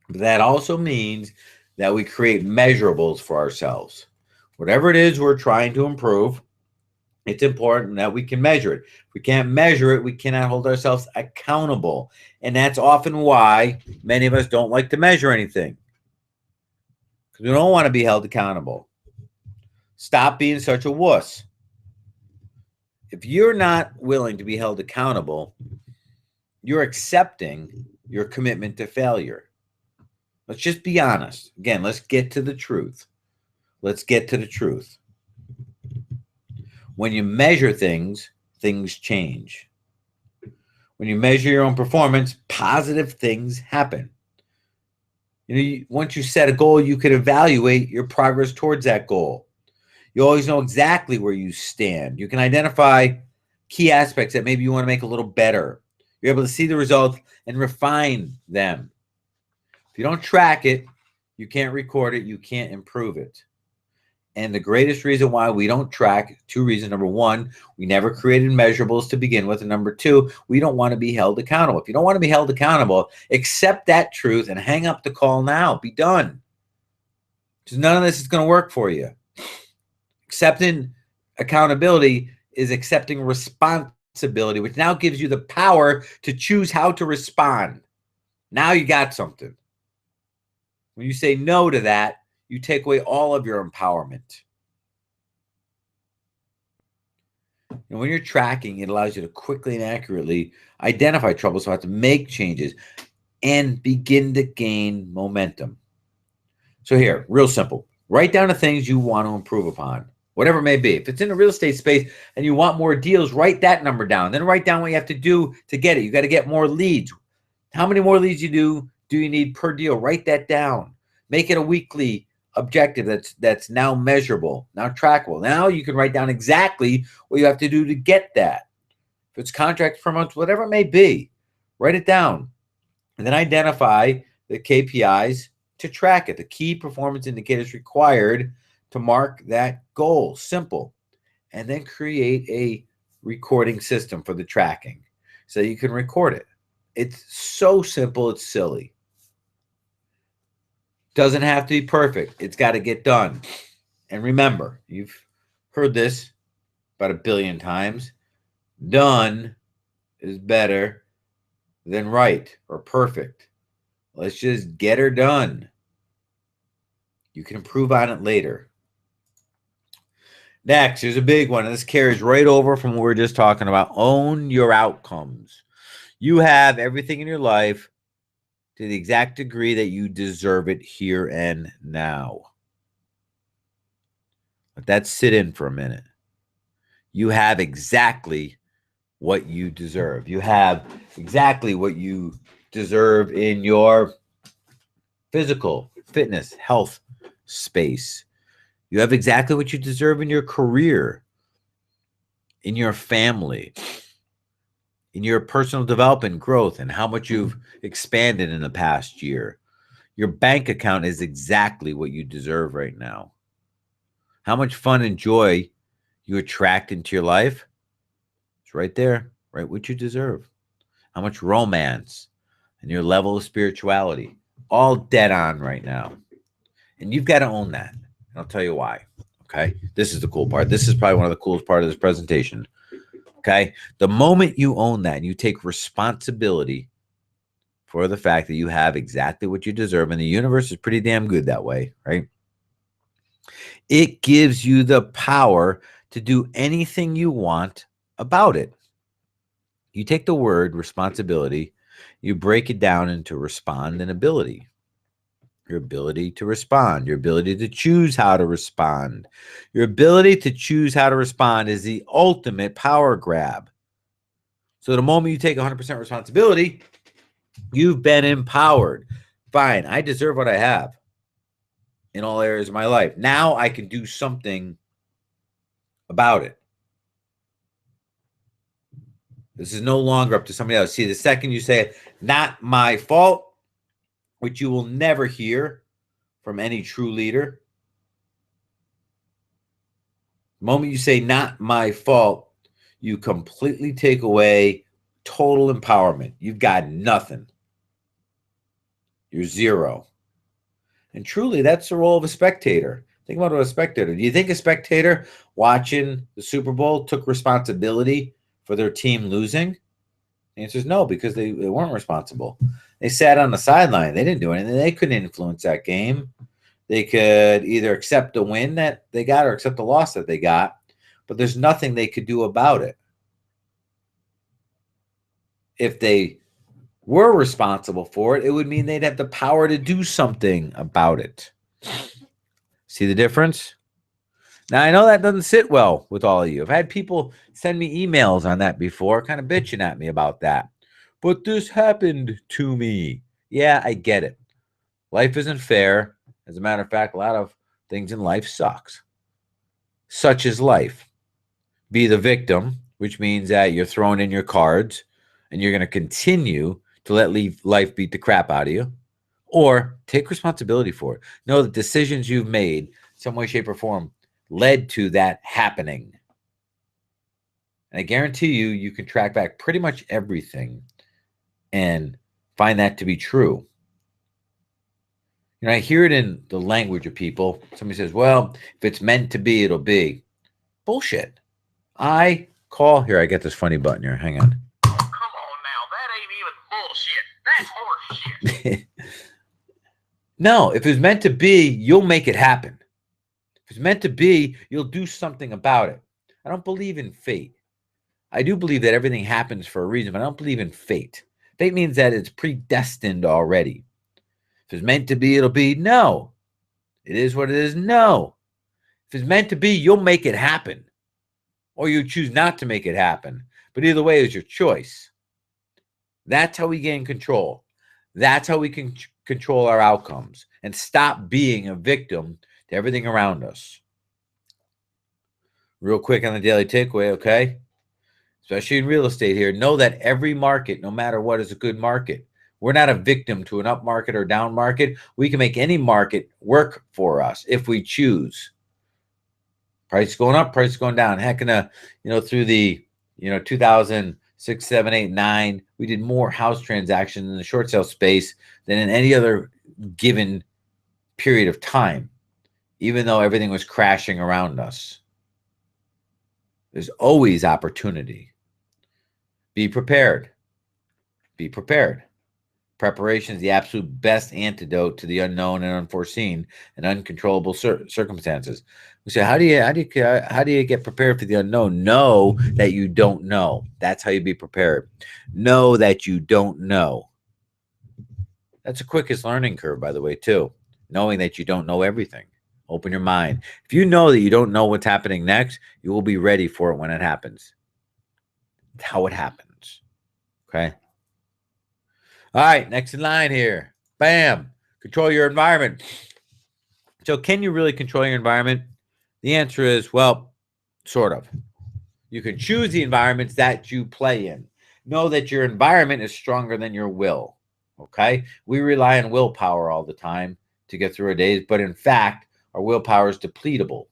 But that also means that we create measurables for ourselves. Whatever it is we're trying to improve, it's important that we can measure it. If we can't measure it, we cannot hold ourselves accountable. And that's often why many of us don't like to measure anything, because we don't want to be held accountable. Stop being such a wuss. If you're not willing to be held accountable, you're accepting your commitment to failure. Let's just be honest. Again, let's get to the truth. Let's get to the truth. When you measure things, things change. When you measure your own performance, positive things happen. Once you set a goal, you can evaluate your progress towards that goal. You always know exactly where you stand. You can identify key aspects that maybe you want to make a little better. You're able to see the results and refine them. If you don't track it, you can't record it, you can't improve it. And the greatest reason why we don't track, two reasons. Number one, we never created measurables to begin with. And number two, we don't want to be held accountable. If you don't want to be held accountable, accept that truth and hang up the call now. Be done. Because none of this is going to work for you. Accepting accountability is accepting responsibility, which now gives you the power to choose how to respond. Now you got something. When you say no to that, you take away all of your empowerment. And when you're tracking, it allows you to quickly and accurately identify troubles, so how to make changes and begin to gain momentum. So here, real simple. Write down the things you want to improve upon, whatever it may be. If it's in the real estate space and you want more deals, write that number down. Then write down what you have to do to get it. You got to get more leads. How many more leads do you need per deal? Write that down. Make it a weekly objective that's now measurable, now trackable. Now you can write down exactly what you have to do to get that. If it's contracts per month, whatever it may be, write it down. And then identify the KPIs to track it, the key performance indicators required to mark that goal. Simple. And then create a recording system for the tracking so you can record it. It's so simple, it's silly. Doesn't have to be perfect. It's got to get done. And remember, you've heard this about 1 billion times. Done is better than right or perfect. Let's just get her done. You can improve on it later. Next, here's a big one. And this carries right over from what we were just talking about. Own your outcomes. You have everything in your life to the exact degree that you deserve it here and now. Let that sit in for a minute. You have exactly what you deserve. You have exactly what you deserve in your physical, fitness, health space. You have exactly what you deserve in your career, in your family, in your personal development, growth, and how much you've expanded in the past year. Your bank account is exactly what you deserve right now. How much fun and joy you attract into your life, it's right there, right what you deserve. How much romance and your level of spirituality, all dead on right now. And you've got to own that. And I'll tell you why. Okay. This is the cool part. This is probably one of the coolest part of this presentation. Okay. The moment you own that and you take responsibility for the fact that you have exactly what you deserve, and the universe is pretty damn good that way, right? It gives you the power to do anything you want about it. You take the word responsibility, you break it down into respond and ability. Your ability to respond, your ability to choose how to respond. Your ability to choose how to respond is the ultimate power grab. So the moment you take 100% responsibility, you've been empowered. Fine, I deserve what I have in all areas of my life. Now I can do something about it. This is no longer up to somebody else. See, the second you say, not my fault, which you will never hear from any true leader. The moment you say, not my fault, you completely take away total empowerment. You've got nothing. You're zero. And truly, that's the role of a spectator. Think about a spectator. Do you think a spectator watching the Super Bowl took responsibility for their team losing? The answer is no, because they weren't responsible. They sat on the sideline. They didn't do anything. They couldn't influence that game. They could either accept the win that they got or accept the loss that they got, but there's nothing they could do about it. If they were responsible for it, it would mean they'd have the power to do something about it. See the difference? Now, I know that doesn't sit well with all of you. I've had people send me emails on that before, kind of bitching at me about that. But this happened to me. Yeah, I get it. Life isn't fair. As a matter of fact, a lot of things in life sucks. Such is life. Be the victim, which means that you're throwing in your cards and you're going to continue to let life beat the crap out of you, or take responsibility for it. Know that decisions you've made, some way, shape, or form, led to that happening. And I guarantee you, you can track back pretty much everything and find that to be true. You know, I hear it in the language of people. Somebody says, well, if it's meant to be, it'll be. Bullshit. I call here. I get this funny button here. Hang on. Come on now. That ain't even bullshit. That's horse shit. No, if it's meant to be, you'll make it happen. If it's meant to be, you'll do something about it. I don't believe in fate. I do believe that everything happens for a reason, but I don't believe in fate. Fate means that it's predestined already. If it's meant to be, it'll be. No. It is what it is. No. If it's meant to be, you'll make it happen. Or you choose not to make it happen. But either way is your choice. That's how we gain control. That's how we can control our outcomes and stop being a victim to everything around us. Real quick on the daily takeaway, okay? Especially in real estate here, know that every market, no matter what, is a good market. We're not a victim to an up market or down market. We can make any market work for us if we choose. Price going up, price going down. Heck, through the 2006, 7, 8, 9, we did more house transactions in the short sale space than in any other given period of time, even though everything was crashing around us. There's always opportunity. Be prepared. Be prepared. Preparation is the absolute best antidote to the unknown and unforeseen and uncontrollable circumstances. We say, how do you get prepared for the unknown? Know that you don't know. That's how you be prepared. Know that you don't know. That's the quickest learning curve, by the way, too. Knowing that you don't know everything. Open your mind. If you know that you don't know what's happening next, you will be ready for it when it happens. It's how it happens. Okay? All right, next in line here. Bam. Control your environment. So can you really control your environment? The answer is, well, sort of. You can choose the environments that you play in. Know that your environment is stronger than your will. Okay? We rely on willpower all the time to get through our days, but in fact, our willpower is depletable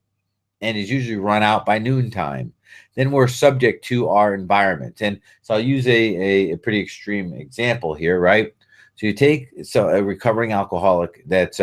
and is usually run out by noontime. Then we're subject to our environment. And so I'll use a pretty extreme example here, right? So you take a recovering alcoholic that's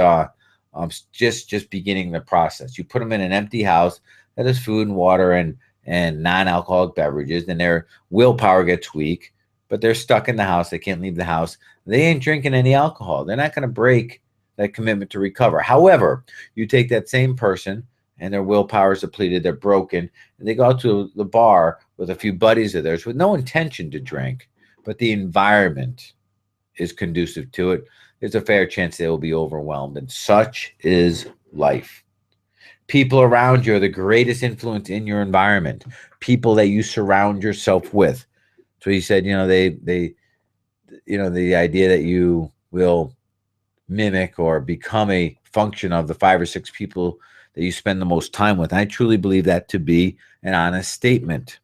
just beginning the process. You put them in an empty house that has food and water and non-alcoholic beverages, and their willpower gets weak, but they're stuck in the house. They can't leave the house. They ain't drinking any alcohol. They're not going to break that commitment to recover. However, you take that same person and their willpower is depleted, they're broken, and they go out to the bar with a few buddies of theirs with no intention to drink, but the environment is conducive to it, there's a fair chance they will be overwhelmed. And such is life. People around you are the greatest influence in your environment. People that you surround yourself with. So he said, the idea that you will mimic or become a function of the 5 or 6 people that you spend the most time with. I truly believe that to be an honest statement.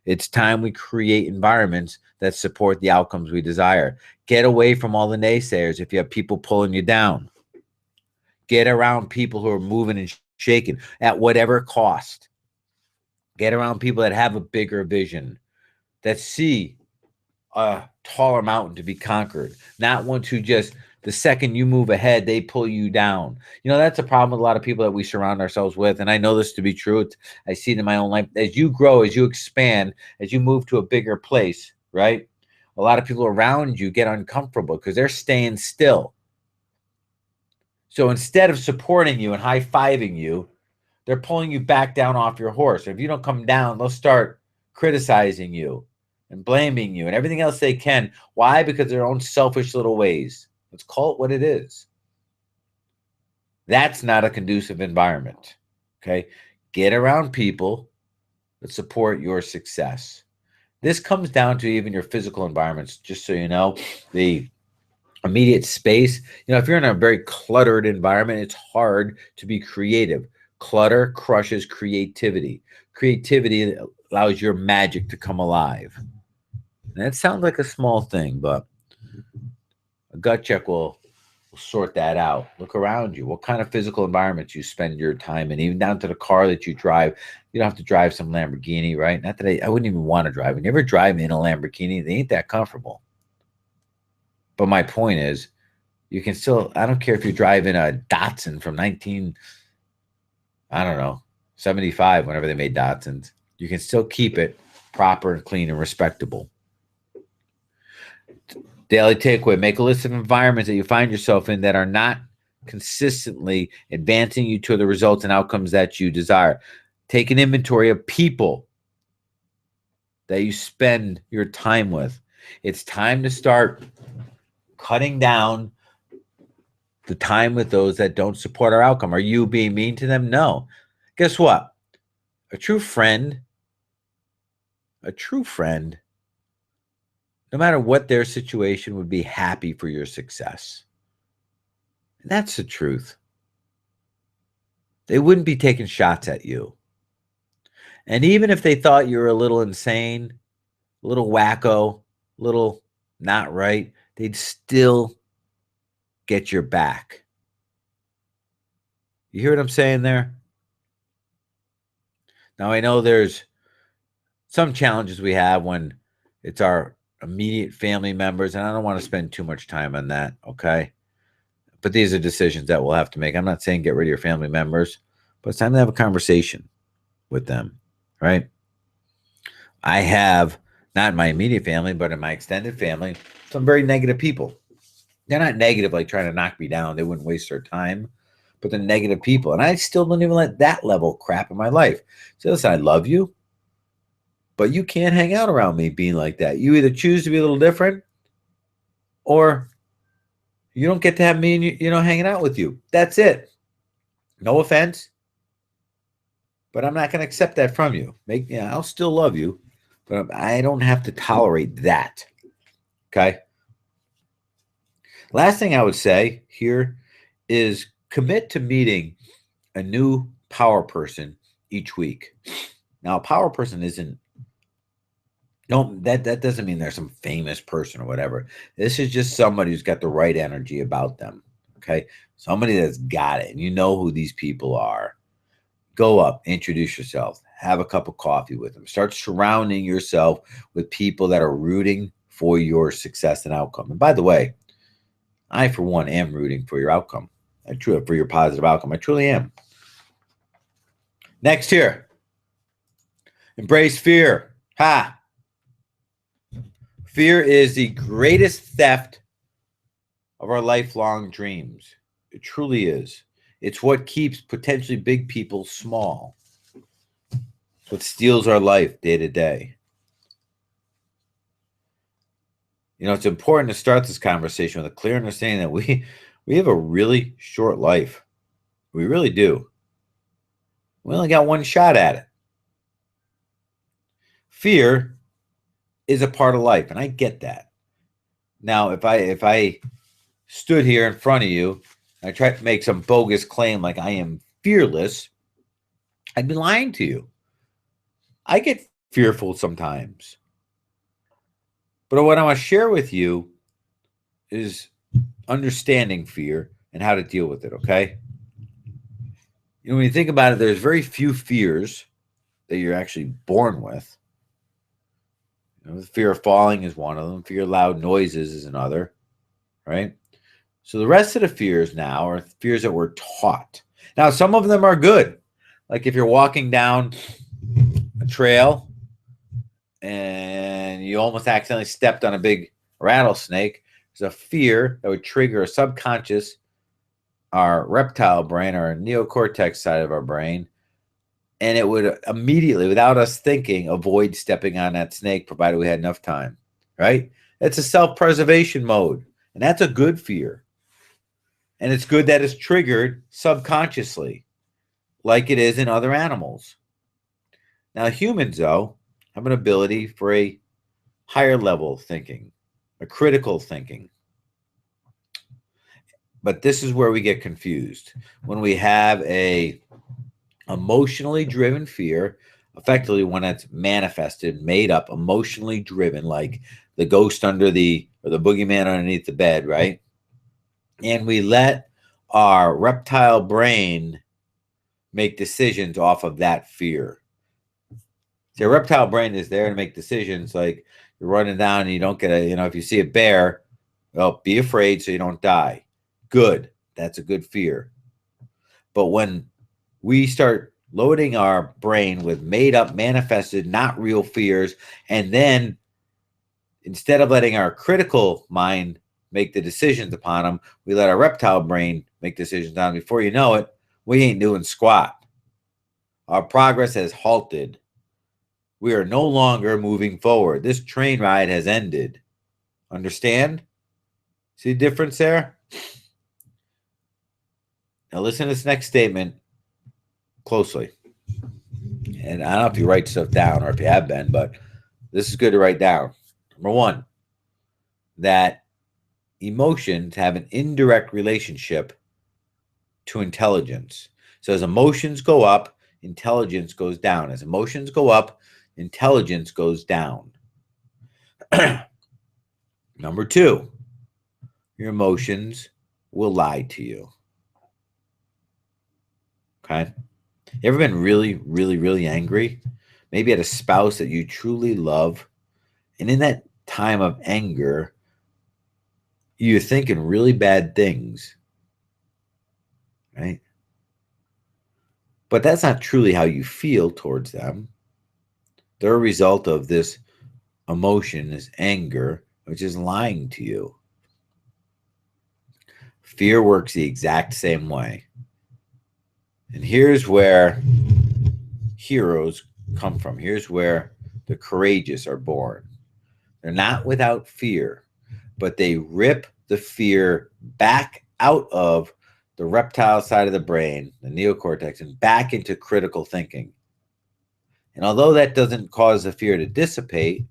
It's time we create environments that support the outcomes we desire. Get away from all the naysayers if you have people pulling you down. Get around people who are moving and shaking at whatever cost. Get around people that have a bigger vision, that see a taller mountain to be conquered, not ones who just, the second you move ahead, they pull you down. That's a problem with a lot of people that we surround ourselves with. And I know this to be true. I see it in my own life. As you grow, as you expand, as you move to a bigger place, right? A lot of people around you get uncomfortable because they're staying still. So instead of supporting you and high-fiving you, they're pulling you back down off your horse. If you don't come down, they'll start criticizing you and blaming you and everything else they can. Why? Because of their own selfish little ways. Let's call it what it is. That's not a conducive environment. Okay? Get around people that support your success. This comes down to even your physical environments, just so you know. The immediate space. If you're in a very cluttered environment, it's hard to be creative. Clutter crushes creativity. Creativity allows your magic to come alive. And that sounds like a small thing, but a gut check will sort that out. Look around you. What kind of physical environments you spend your time in, even down to the car that you drive. You don't have to drive some Lamborghini, right? Not that I wouldn't even want to drive. When you ever drive in a Lamborghini, they ain't that comfortable. But my point is, you can still, I don't care if you drive in a Datsun from 75, whenever they made Datsuns. You can still keep it proper and clean and respectable. Daily takeaway: make a list of environments that you find yourself in that are not consistently advancing you to the results and outcomes that you desire. Take an inventory of people that you spend your time with. It's time to start cutting down the time with those that don't support our outcome. Are you being mean to them? No. Guess what? A true friend, no matter what their situation, would be happy for your success. And that's the truth. They wouldn't be taking shots at you. And even if they thought you were a little insane, a little wacko, a little not right, they'd still get your back. You hear what I'm saying there? Now, I know there's some challenges we have when it's our immediate family members, and I don't want to spend too much time on that, okay? But these are decisions that we'll have to make. I'm not saying get rid of your family members, but it's time to have a conversation with them, right? I have, not in my immediate family, but in my extended family, some very negative people. They're not negative like trying to knock me down. They wouldn't waste their time, but they're negative people. And I still don't even let that level crap in my life. So listen, I love you, but you can't hang out around me being like that. You either choose to be a little different, or you don't get to have me, hanging out with you. That's it. No offense, but I'm not going to accept that from you. I'll still love you, but I don't have to tolerate that. Okay. Last thing I would say here is commit to meeting a new power person each week. Now, a power person that doesn't mean they're some famous person or whatever. This is just somebody who's got the right energy about them. Okay. Somebody that's got it, and you know who these people are. Go up, introduce yourself, have a cup of coffee with them. Start surrounding yourself with people that are rooting for your success and outcome. And by the way, I, for one, am rooting for your outcome. For your positive outcome. I truly am. Next here. Embrace fear. Fear is the greatest theft of our lifelong dreams. It truly is. It's what keeps potentially big people small. It's what steals our life day to day. You know, it's important to start this conversation with a clear understanding that we have a really short life. We really do. We only got one shot at it. Fear is a part of life, and I get that. Now, if I stood here in front of you and I tried to make some bogus claim like I am fearless, I'd be lying to you. I get fearful sometimes. But what I want to share with you is understanding fear and how to deal with it, okay? You know, when you think about it, there's very few fears that you're actually born with. You know, the fear of falling is one of them. Fear of loud noises is another, right? So the rest of the fears now are fears that we're taught. Now, some of them are good. Like if you're walking down a trail and you almost accidentally stepped on a big rattlesnake, there's a fear that would trigger a subconscious, our reptile brain, our neocortex side of our brain, and it would immediately, without us thinking, avoid stepping on that snake, provided we had enough time, right? It's a self-preservation mode, and that's a good fear. And it's good that it's triggered subconsciously, like it is in other animals. Now, humans, though, have an ability for a higher level thinking, a critical thinking. But this is where we get confused. When we have a emotionally driven fear, effectively when it's manifested, made up, emotionally driven, like the ghost or the boogeyman underneath the bed, right? And we let our reptile brain make decisions off of that fear. So your reptile brain is there to make decisions, like you're running down and you don't get if you see a bear, well, be afraid so you don't die. Good. That's a good fear. But when we start loading our brain with made up, manifested, not real fears, and then instead of letting our critical mind make the decisions upon them, we let our reptile brain make decisions on them. Before you know it, we ain't doing squat. Our progress has halted. We are no longer moving forward. This train ride has ended. Understand? See the difference there? Now listen to this next statement closely. And I don't know if you write stuff down or if you have been, but this is good to write down. Number one, that emotions have an indirect relationship to intelligence. So as emotions go up, intelligence goes down. As emotions go up, intelligence goes down. Number two, your emotions will lie to you. Okay? You ever been really, really, really angry? Maybe at a spouse that you truly love. And in that time of anger, you're thinking really bad things. Right? But that's not truly how you feel towards them. They're a result of this emotion, this anger, which is lying to you. Fear works the exact same way. And here's where heroes come from. Here's where the courageous are born. They're not without fear, but they rip the fear back out of the reptile side of the brain, the neocortex, and back into critical thinking. And although that doesn't cause the fear to dissipate,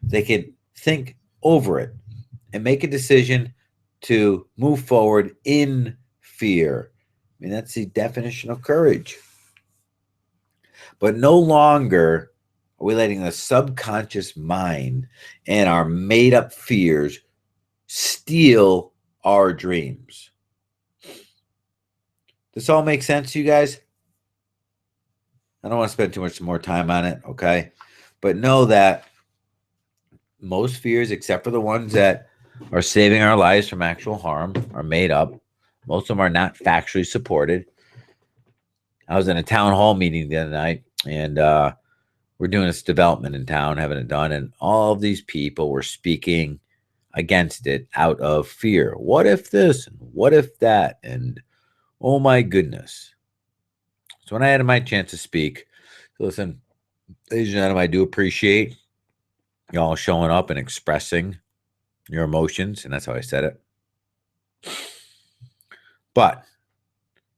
they can think over it and make a decision to move forward in fear. I mean, that's the definition of courage. But no longer are we letting the subconscious mind and our made-up fears steal our dreams. This all makes sense to you guys? I don't want to spend too much more time on it, okay? But know that most fears, except for the ones that are saving our lives from actual harm, are made up. Most of them are not factually supported. I was in a town hall meeting the other night, and we're doing this development in town, having it done, and all of these people were speaking against it out of fear. What if this? What if that? And Oh my goodness. So when I had my chance to speak, listen, ladies and gentlemen, I do appreciate y'all showing up and expressing your emotions, and that's how I said it. But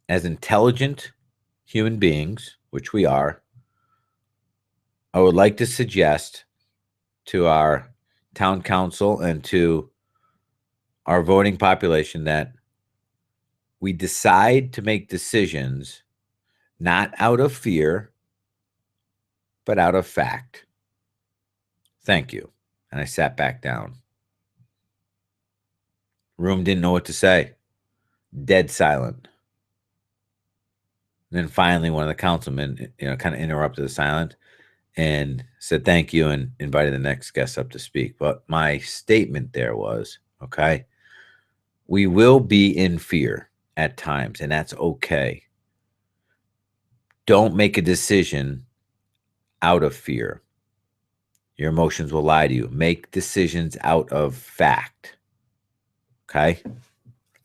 as intelligent human beings, which we are, I would like to suggest to our town council and to our voting population that we decide to make decisions not out of fear, but out of fact. Thank you. And I sat back down. Room didn't know what to say. Dead silent. And then finally, one of the councilmen, kind of interrupted the silence and said thank you and invited the next guest up to speak. But my statement there was, okay, we will be in fear at times, and that's okay. Don't make a decision out of fear. Your emotions will lie to you. Make decisions out of fact. Okay?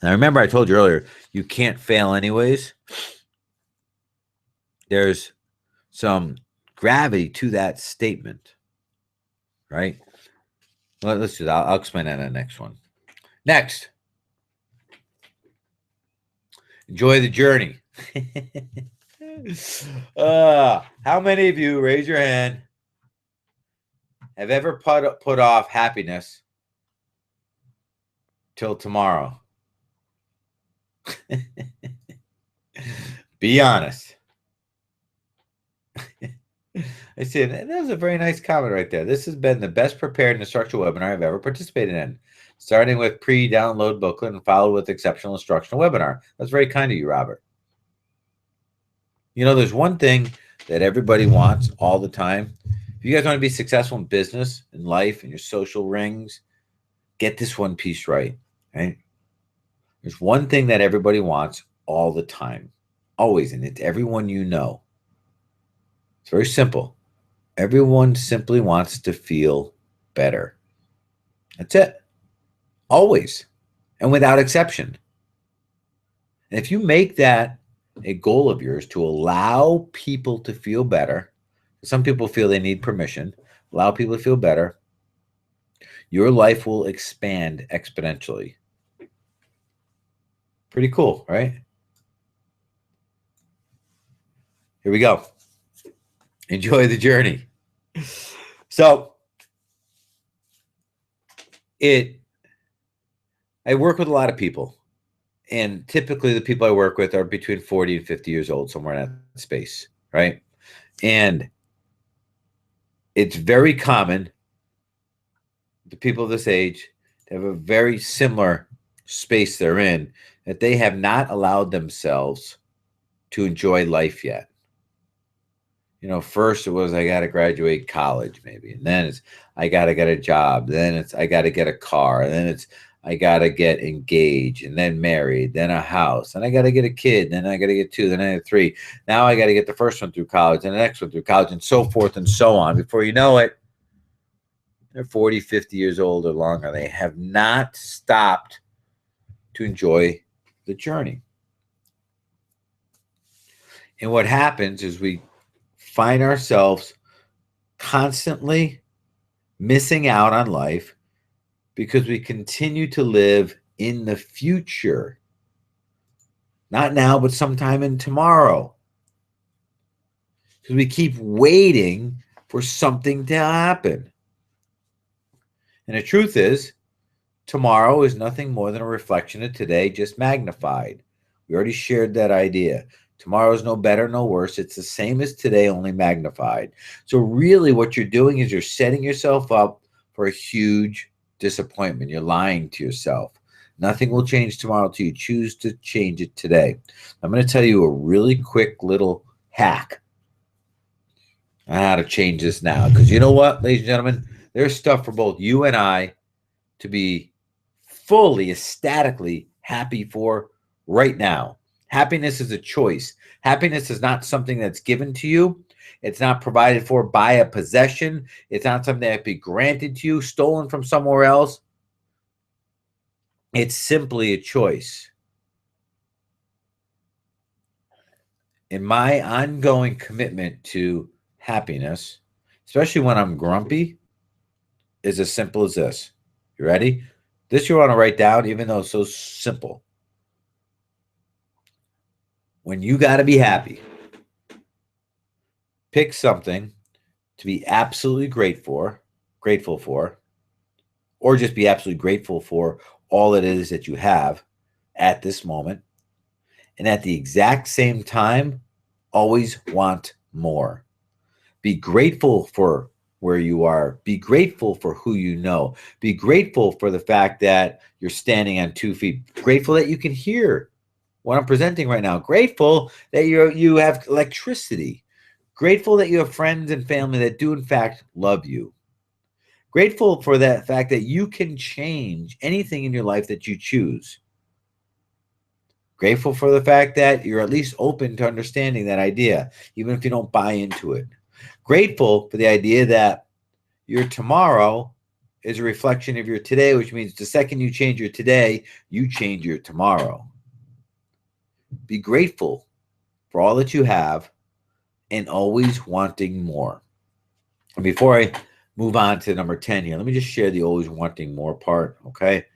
Now, remember, I told you earlier, you can't fail anyways. There's some gravity to that statement, right? Let's do that. I'll explain that in the next one. Next, enjoy the journey. How many of you, raise your hand, have ever put off happiness till tomorrow? Be honest. I said, that was a very nice comment right there. This has been the best prepared and instructional webinar I've ever participated in, starting with pre-download booklet and followed with exceptional instructional webinar. That's very kind of you, Robert. There's one thing that everybody wants all the time. If you guys want to be successful in business, in life, in your social rings, get this one piece right. There's one thing that everybody wants all the time, always, and it's everyone you know. It's very simple. Everyone simply wants to feel better. That's it. Always. And without exception. And if you make that a goal of yours to allow people to feel better, some people feel they need permission, allow people to feel better, your life will expand exponentially. Pretty cool, right? Here we go. Enjoy the journey. So, I work with a lot of people, and typically the people I work with are between 40 and 50 years old, somewhere in that space, right? And it's very common, the people of this age, to have a very similar space they're in, that they have not allowed themselves to enjoy life yet. First it was, I got to graduate college maybe. And then it's, I got to get a job. Then it's, I got to get a car. And then it's, I got to get engaged and then married, then a house. And I got to get a kid. Then I got to get two. Then I get three. Now I got to get the first one through college and the next one through college and so forth and so on. Before you know it, they're 40, 50 years old or longer. They have not stopped to enjoy the journey. And what happens is we find ourselves constantly missing out on life because we continue to live in the future. Not now, but sometime in tomorrow. Because we keep waiting for something to happen. And the truth is, tomorrow is nothing more than a reflection of today, just magnified. We already shared that idea. Tomorrow is no better, no worse. It's the same as today, only magnified. So really what you're doing is you're setting yourself up for a huge disappointment. You're lying to yourself. Nothing will change tomorrow till you choose to change it today. I'm going to tell you a really quick little hack on how to change this now. Because you know what, ladies and gentlemen? There's stuff for both you and I to be fully, ecstatically happy for right now. Happiness is a choice. Happiness is not something that's given to you. It's not provided for by a possession. It's not something that be granted to you, stolen from somewhere else. It's simply a choice. in my ongoing commitment to happiness, especially when I'm grumpy, is as simple as this. You ready? This you want to write down, even though it's so simple. When you got to be happy, pick something to be absolutely grateful for, or just be absolutely grateful for all it is that you have at this moment. And at the exact same time, always want more. Be grateful for where you are. Be grateful for who you know. Be grateful for the fact that you're standing on 2 feet. Grateful that you can hear what I'm presenting right now. Grateful that you have electricity. Grateful that you have friends and family that do in fact love you. Grateful for that fact that you can change anything in your life that you choose. Grateful for the fact that you're at least open to understanding that idea, even if you don't buy into it. Grateful for the idea that your tomorrow is a reflection of your today, which means the second you change your today, you change your tomorrow. Be grateful for all that you have and always wanting more. And before I move on to number 10 here, let me just share the always wanting more part, okay?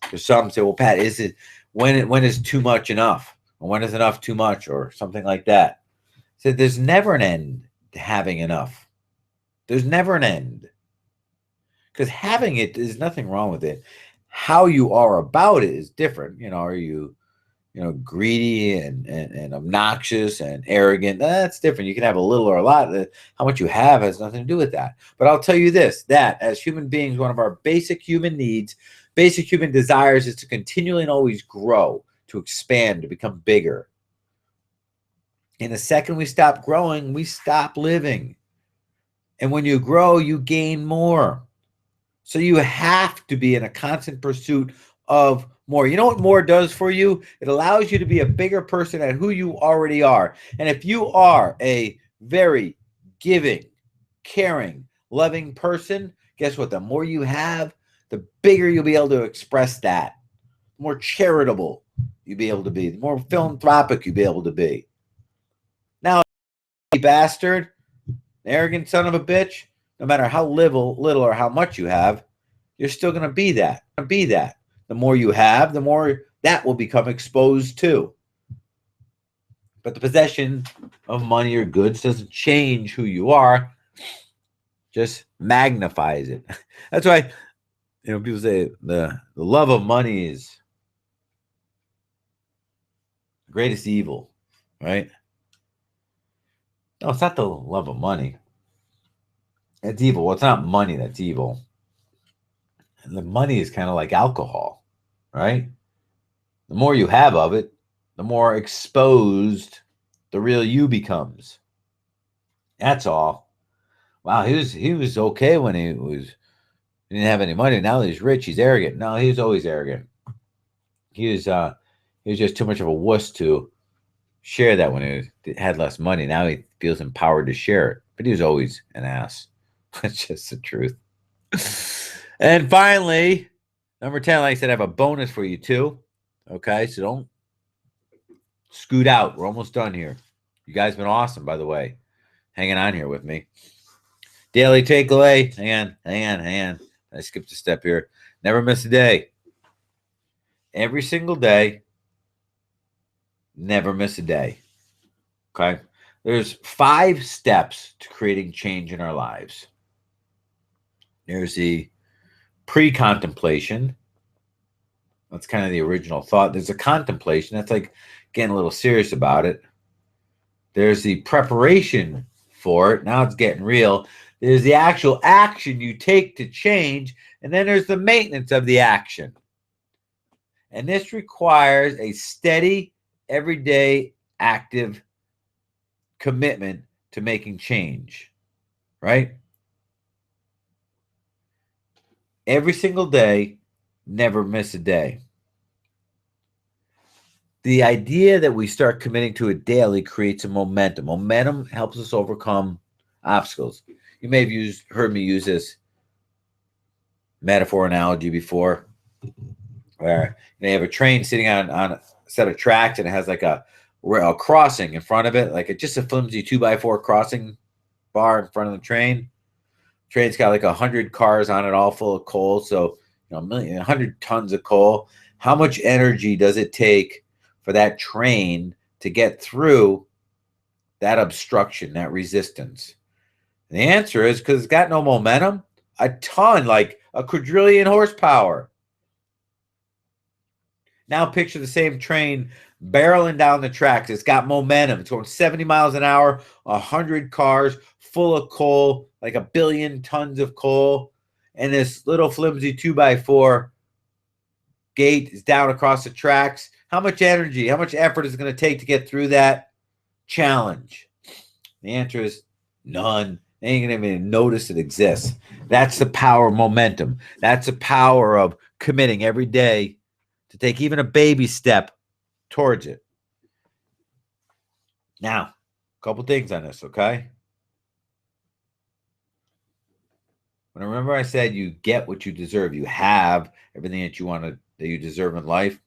Because some say, well, Pat, is it when is too much enough? Or when is enough too much? Or something like that. So there's never an end to having enough. There's never an end. Because having it, there's nothing wrong with it. How you are about it is different. Are you greedy and obnoxious and arrogant? That's different. You can have a little or a lot. How much you have has nothing to do with that. But I'll tell you this, that as human beings, one of our basic human needs, basic human desires is to continually and always grow, to expand, to become bigger. And the second we stop growing, we stop living. And when you grow, you gain more. So you have to be in a constant pursuit of more. You know what more does for you? It allows you to be a bigger person at who you already are. And if you are a very giving, caring, loving person, guess what? The more you have, the bigger you'll be able to express that. The more charitable you'll be able to be. The more philanthropic you'll be able to be. Now, bastard, arrogant son of a bitch, no matter how little or how much you have, you're still going to be that. The more you have, the more that will become exposed too. But the possession of money or goods doesn't change who you are, just magnifies it. That's why people say the love of money is the greatest evil, right? No, it's not the love of money. It's evil. Well, it's not money that's evil. And the money is kind of like alcohol, right? The more you have of it, the more exposed the real you becomes. That's all. Wow, he was okay when he didn't have any money. Now that he's rich, he's arrogant. No, he was always arrogant. He was just too much of a wuss to share that when he had less money. Now he feels empowered to share it. But he was always an ass. That's just the truth. And finally, number 10, like I said, I have a bonus for you too. Okay, so don't scoot out. We're almost done here. You guys have been awesome, by the way, hanging on here with me. Daily takeaway. Hang on. I skipped a step here. Never miss a day. Every single day. Never miss a day. Okay? There's 5 steps to creating change in our lives. There's the pre-contemplation. That's kind of the original thought. There's a contemplation. That's like getting a little serious about it. There's the preparation for it. Now it's getting real. There's the actual action you take to change. And then there's the maintenance of the action. And this requires a steady, everyday, active commitment to making change. Right? Every single day, never miss a day. The idea that we start committing to it daily creates a momentum. Momentum helps us overcome obstacles. You may have heard me use this metaphor analogy before, where you have a train sitting on a set of tracks and it has like a a crossing in front of it, like just a flimsy 2x4 crossing bar in front of the train. Train's got like 100 cars on it, all full of coal. So, 100 tons of coal. How much energy does it take for that train to get through that obstruction, that resistance? And the answer is because it's got no momentum, a ton, like a quadrillion horsepower. Now picture the same train barreling down the tracks. It's got momentum. It's going 70 miles an hour, 100 cars full of coal, like 1 billion tons of coal. And this little flimsy 2x4 gate is down across the tracks. How much energy, how much effort is it going to take to get through that challenge? The answer is none. They ain't going to even notice it exists. That's the power of momentum. That's the power of committing every day to take even a baby step towards it. Now, a couple things on this, okay? When remember I said you get what you deserve, you have everything that you deserve in life.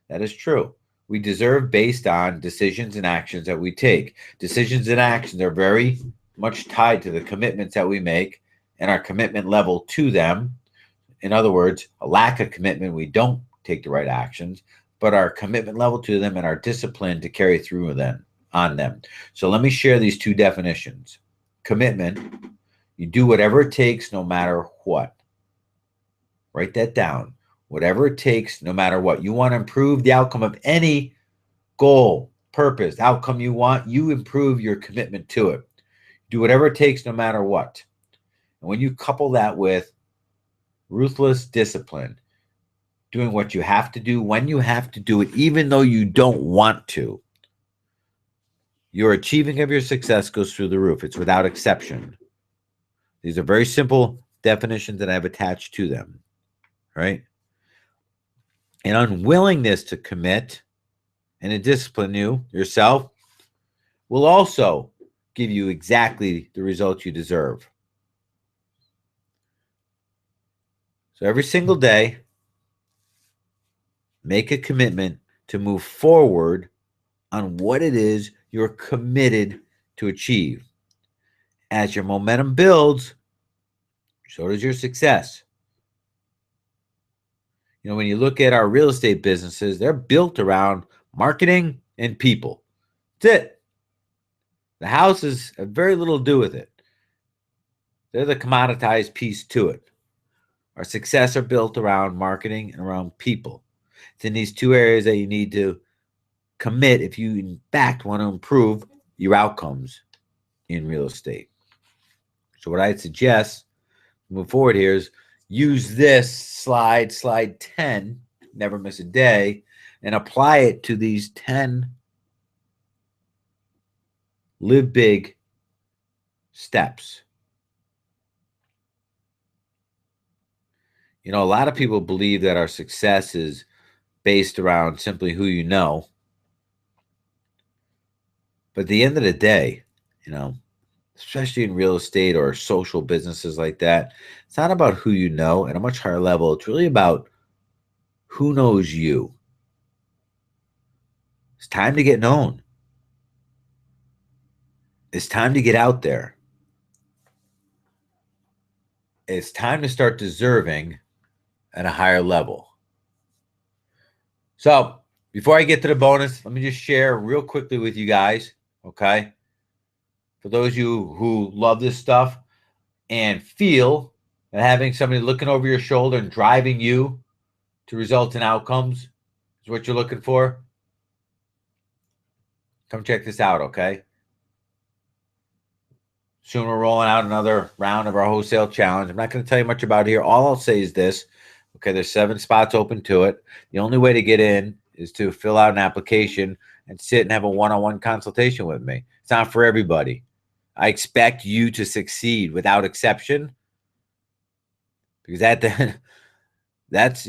That is true. We deserve based on decisions and actions that we take. Decisions and actions are very much tied to the commitments that we make and our commitment level to them. In other words, a lack of commitment, we don't take the right actions, but our commitment level to them and our discipline to carry through on them. So let me share these two definitions. Commitment, you do whatever it takes no matter what. Write that down. Whatever it takes, no matter what. You want to improve the outcome of any goal, purpose, outcome you want, you improve your commitment to it. Do whatever it takes, no matter what. And when you couple that with ruthless discipline, doing what you have to do when you have to do it, even though you don't want to, your achieving of your success goes through the roof. It's without exception. These are very simple definitions that I've attached to them, right? An unwillingness to commit and to discipline yourself will also give you exactly the results you deserve. So every single day, make a commitment to move forward on what it is you're committed to achieve. As your momentum builds, so does your success. When you look at our real estate businesses, they're built around marketing and people. That's it. The houses have very little to do with it. They're the commoditized piece to it. Our success are built around marketing and around people. It's in these two areas that you need to commit if you, in fact, want to improve your outcomes in real estate. So what I'd suggest, move forward here, is use this slide 10, never miss a day, and apply it to these 10 live big steps. A lot of people believe that our success is based around simply who you know. But at the end of the day, especially in real estate or social businesses like that, it's not about who you know at a much higher level. It's really about who knows you. It's time to get known. It's time to get out there. It's time to start deserving at a higher level. So before I get to the bonus, let me just share real quickly with you guys, okay? For those of you who love this stuff and feel that having somebody looking over your shoulder and driving you to result in outcomes is what you're looking for, come check this out, okay? Soon we're rolling out another round of our wholesale challenge. I'm not going to tell you much about it here. All I'll say is this. Okay, there's 7 spots open to it. The only way to get in is to fill out an application and sit and have a one-on-one consultation with me. It's not for everybody. I expect you to succeed without exception, because that's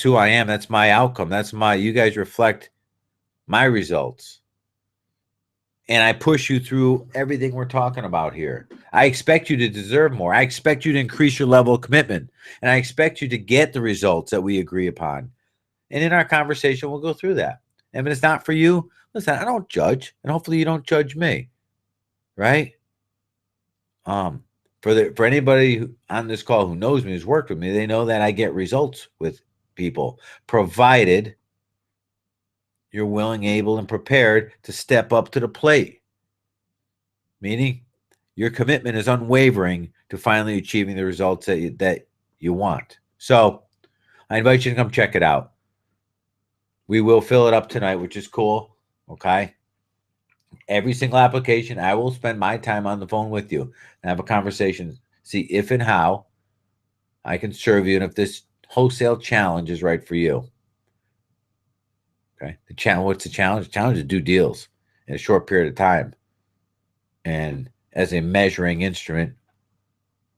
who I am. That's my outcome. You guys reflect my results. And I push you through everything we're talking about here. I expect you to deserve more. I expect you to increase your level of commitment. And I expect you to get the results that we agree upon. And in our conversation, we'll go through that. And if it's not for you, Listen, I don't judge, and hopefully you don't judge me, right? For anybody on this call who knows me, who's worked with me, they know that I get results with people, provided you're willing, able, and prepared to step up to the plate. Meaning, your commitment is unwavering to finally achieving the results that you want. So, I invite you to come check it out. We will fill it up tonight, which is cool. Okay. Every single application, I will spend my time on the phone with you and have a conversation, see if and how I can serve you and if this wholesale challenge is right for you. Okay. What's the challenge? The challenge is do deals in a short period of time. And as a measuring instrument,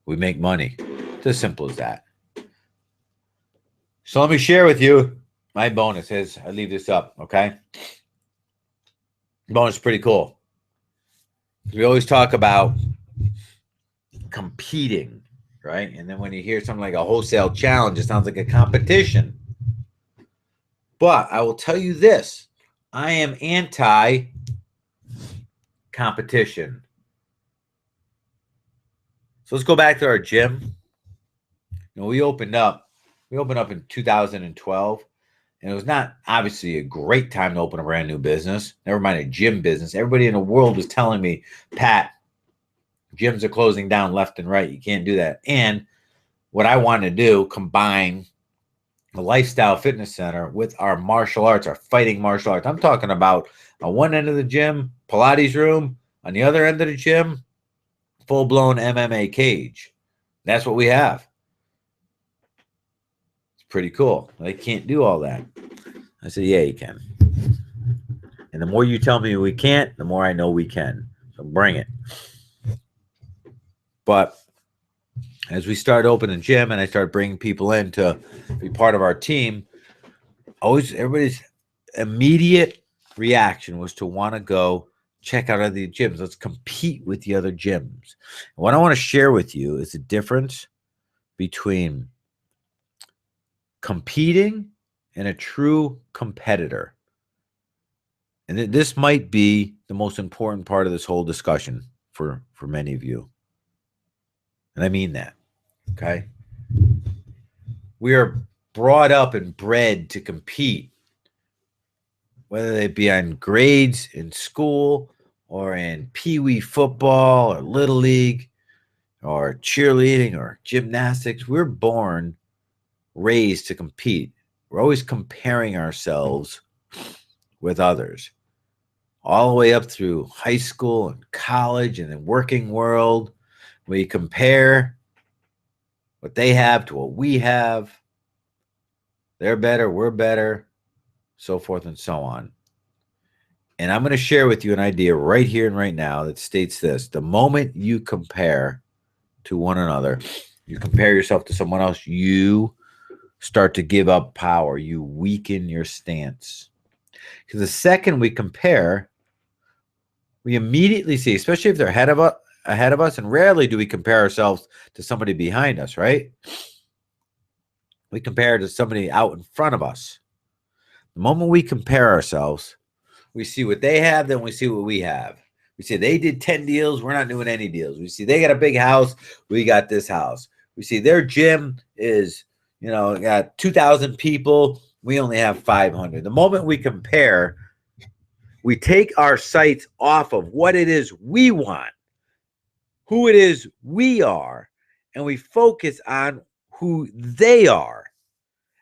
we make money. It's as simple as that. So let me share with you my bonus as I leave this up, okay? Bonus is pretty cool. We always talk about competing, right? And then when you hear something like a wholesale challenge, it sounds like a competition. But I will tell you this, I am anti-competition. So let's go back to our gym. We opened up in 2012. And it was not obviously a great time to open a brand new business, never mind a gym business. Everybody in the world was telling me, Pat, gyms are closing down left and right. You can't do that. And what I wanted to do, combine a lifestyle fitness center with our martial arts, our fighting martial arts. I'm talking about on one end of the gym, Pilates room, on the other end of the gym, full-blown MMA cage. That's what we have. It's pretty cool. I can't do all that. I said, yeah, you can. And the more you tell me we can't, the more I know we can. So bring it. But as we start opening the gym and I start bringing people in to be part of our team, everybody's immediate reaction was to want to go check out other gyms. Let's compete with the other gyms. And what I want to share with you is the difference between competing and a true competitor. And this might be the most important part of this whole discussion for many of you. And I mean that, okay? We are brought up and bred to compete, whether they be on grades in school or in peewee football or little league or cheerleading or gymnastics. We're born, raised to compete. We're always comparing ourselves with others, all the way up through high school and college and the working world. We compare what they have to what we have. They're better, we're better, so forth and so on. And I'm going to share with you an idea right here and right now that states this. The moment you compare to one another, you compare yourself to someone else, you start to give up power. You weaken your stance. Because the second we compare, we immediately see, especially if they're ahead of us, and rarely do we compare ourselves to somebody behind us, right? We compare to somebody out in front of us. The moment we compare ourselves, we see what they have, then we see what we have. We see they did 10 deals, we're not doing any deals. We see they got a big house, we got this house. We see their gym is, got 2,000 people, we only have 500. The moment we compare, we take our sights off of what it is we want, who it is we are, and we focus on who they are.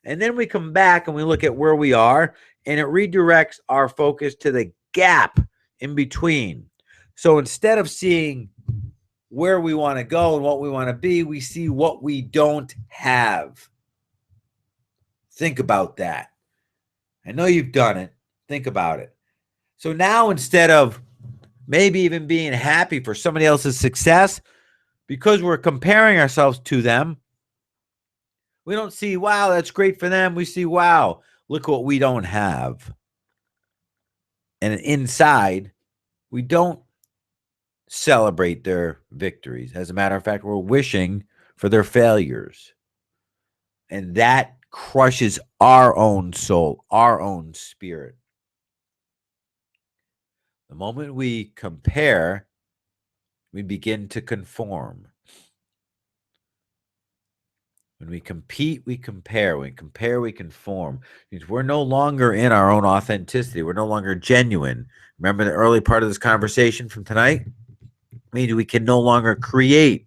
And then we come back and we look at where we are, and it redirects our focus to the gap in between. So instead of seeing where we want to go and what we want to be, we see what we don't have. Think about that. I know you've done it. Think about it. So now instead of maybe even being happy for somebody else's success, because we're comparing ourselves to them, we don't see, wow, that's great for them. We see, wow, look what we don't have. And inside, we don't celebrate their victories. As a matter of fact, we're wishing for their failures. And that crushes our own soul, our own spirit. The moment we compare, we begin to conform. When we compete, we compare. When we compare, we conform. It means we're no longer in our own authenticity. We're no longer genuine. Remember the early part of this conversation from tonight? It means we can no longer create.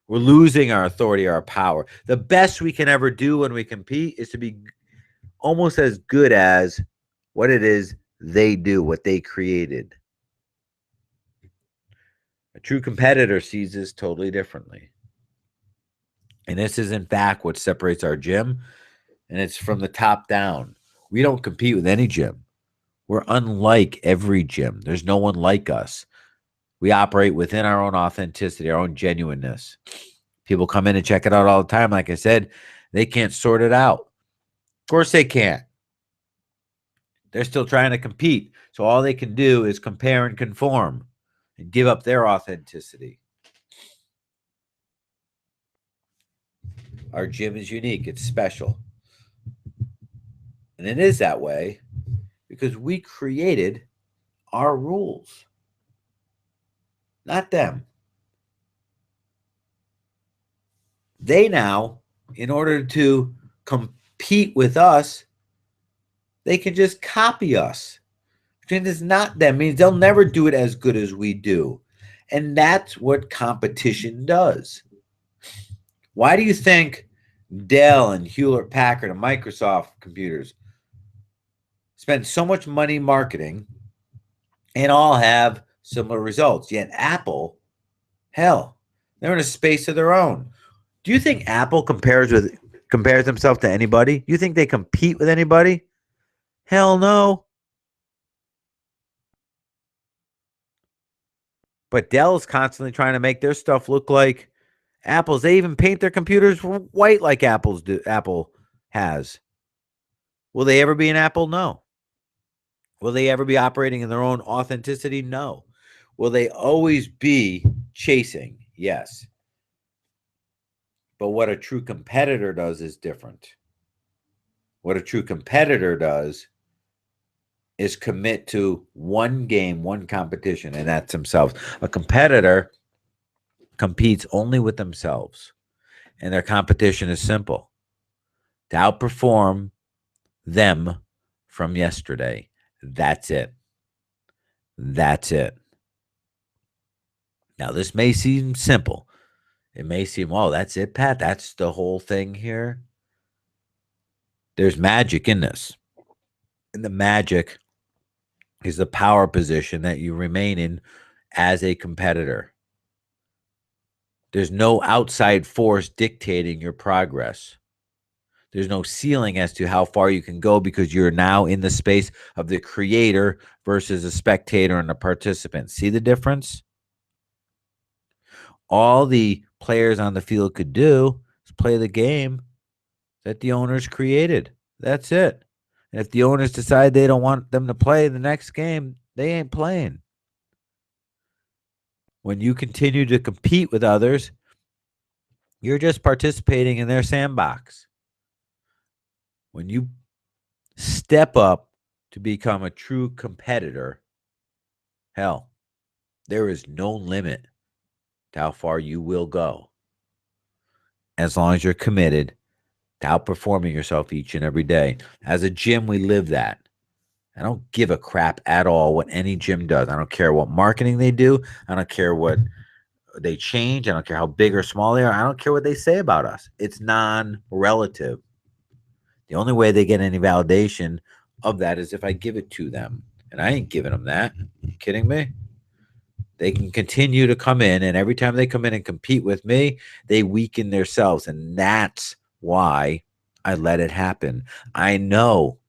We're losing our authority, our power. The best we can ever do when we compete is to be almost as good as what it is they do, what they created. A true competitor sees this totally differently. And this is, in fact, what separates our gym, and it's from the top down. We don't compete with any gym. We're unlike every gym. There's no one like us. We operate within our own authenticity, our own genuineness. People come in and check it out all the time. Like I said, they can't sort it out. Of course they can't. They're still trying to compete. So all they can do is compare and conform and give up their authenticity. Our gym is unique. It's special. And it is that way because we created our rules, not them. They now, in order to compete with us, they can just copy us. And it's not them. It means they'll never do it as good as we do. And that's what competition does. Why do you think Dell and Hewlett Packard and Microsoft computers spend so much money marketing and all have similar results? Yet Apple, hell, they're in a space of their own. Do you think Apple compares themselves to anybody? You think they compete with anybody? Hell no. But Dell's constantly trying to make their stuff look like Apple's. They even paint their computers white like Apple has. Will they ever be an Apple? No. Will they ever be operating in their own authenticity? No. Will they always be chasing? Yes. But what a true competitor does is different. What a true competitor does is commit to one game, one competition, and that's themselves. A competitor competes only with themselves, and their competition is simple: to outperform them from yesterday. That's it. That's it. Now, this may seem simple. It may seem, oh, that's it, Pat. That's the whole thing here. There's magic in this. And the magic is the power position that you remain in as a competitor. There's no outside force dictating your progress. There's no ceiling as to how far you can go because you're now in the space of the creator versus a spectator and a participant. See the difference? All the players on the field could do is play the game that the owners created. That's it. And if the owners decide they don't want them to play the next game, they ain't playing. When you continue to compete with others, you're just participating in their sandbox. When you step up to become a true competitor, hell, there is no limit to how far you will go, as long as you're committed to outperforming yourself each and every day. As a gym, we live that. I don't give a crap at all what any gym does. I don't care what marketing they do. I don't care what they change. I don't care how big or small they are. I don't care what they say about us. It's non-relative. The only way they get any validation of that is if I give it to them. And I ain't giving them that. Are you kidding me? They can continue to come in, and every time they come in and compete with me, they weaken themselves. And that's why I let it happen. I know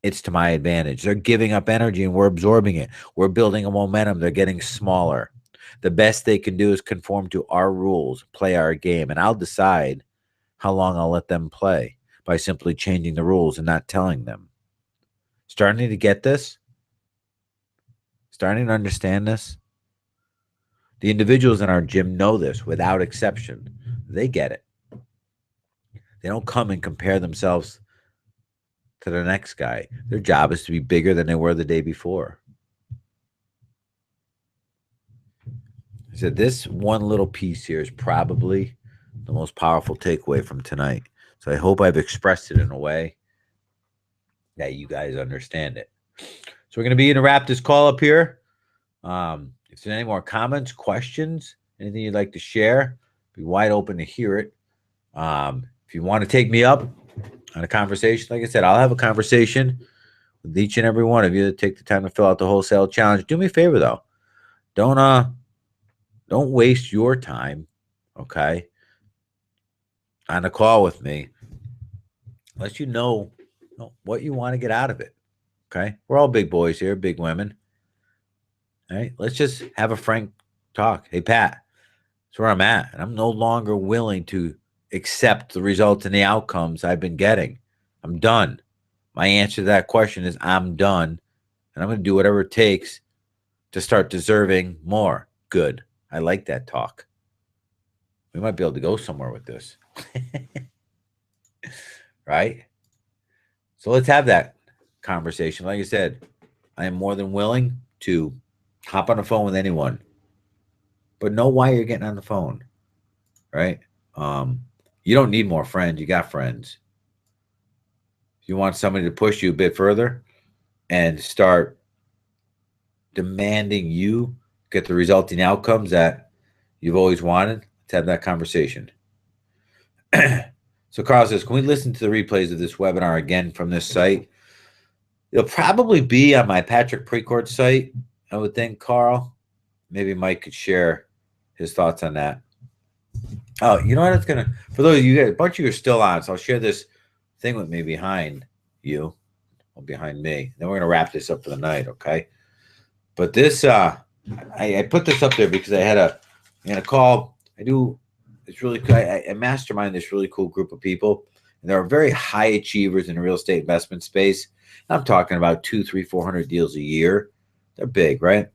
it's to my advantage. They're giving up energy and we're absorbing it. We're building a momentum. They're getting smaller. The best they can do is conform to our rules, play our game, and I'll decide how long I'll let them play by simply changing the rules and not telling them. Starting to get this? Starting to understand this? The individuals in our gym know this without exception. They get it. They don't come and compare themselves to the next guy. Their job is to be bigger than they were the day before. I said, this one little piece here is probably the most powerful takeaway from tonight. So I hope I've expressed it in a way that you guys understand it. So we're going to begin to wrap this call up here. If there's any more comments, questions, anything you'd like to share, be wide open to hear it. If you want to take me up on a conversation, like I said, I'll have a conversation with each and every one of you that take the time to fill out the wholesale challenge. Do me a favor though. Don't waste your time, okay, on a call with me unless you know what you want to get out of it. Okay. We're all big boys here, big women. All right. Let's just have a frank talk. Hey, Pat, that's where I'm at. And I'm no longer willing to accept the results and the outcomes I've been getting. I'm done. My answer to that question is I'm done. And I'm going to do whatever it takes to start deserving more. Good. I like that talk. We might be able to go somewhere with this. Right? So let's have that conversation. Like I said, I am more than willing to hop on the phone with anyone, but know why you're getting on the phone, right? You don't need more friends. You got friends. If you want somebody to push you a bit further and start demanding you get the resulting outcomes that you've always wanted, let's have that conversation. So Carl says, can we listen to the replays of this webinar again from this site? It'll probably be on my Patrick Precourt site, I would think, Carl. Maybe Mike could share his thoughts on that. Oh, you know what? It's going to, for those of you guys, a bunch of you are still on, so I'll share this thing with me behind you, or behind me. Then we're going to wrap this up for the night, okay? But this, I put this up there because I had a call. I do, it's really cool. I mastermind this really cool group of people, and there are very high achievers in the real estate investment space. I'm talking about 200, 300, 400 deals a year. They're big, right?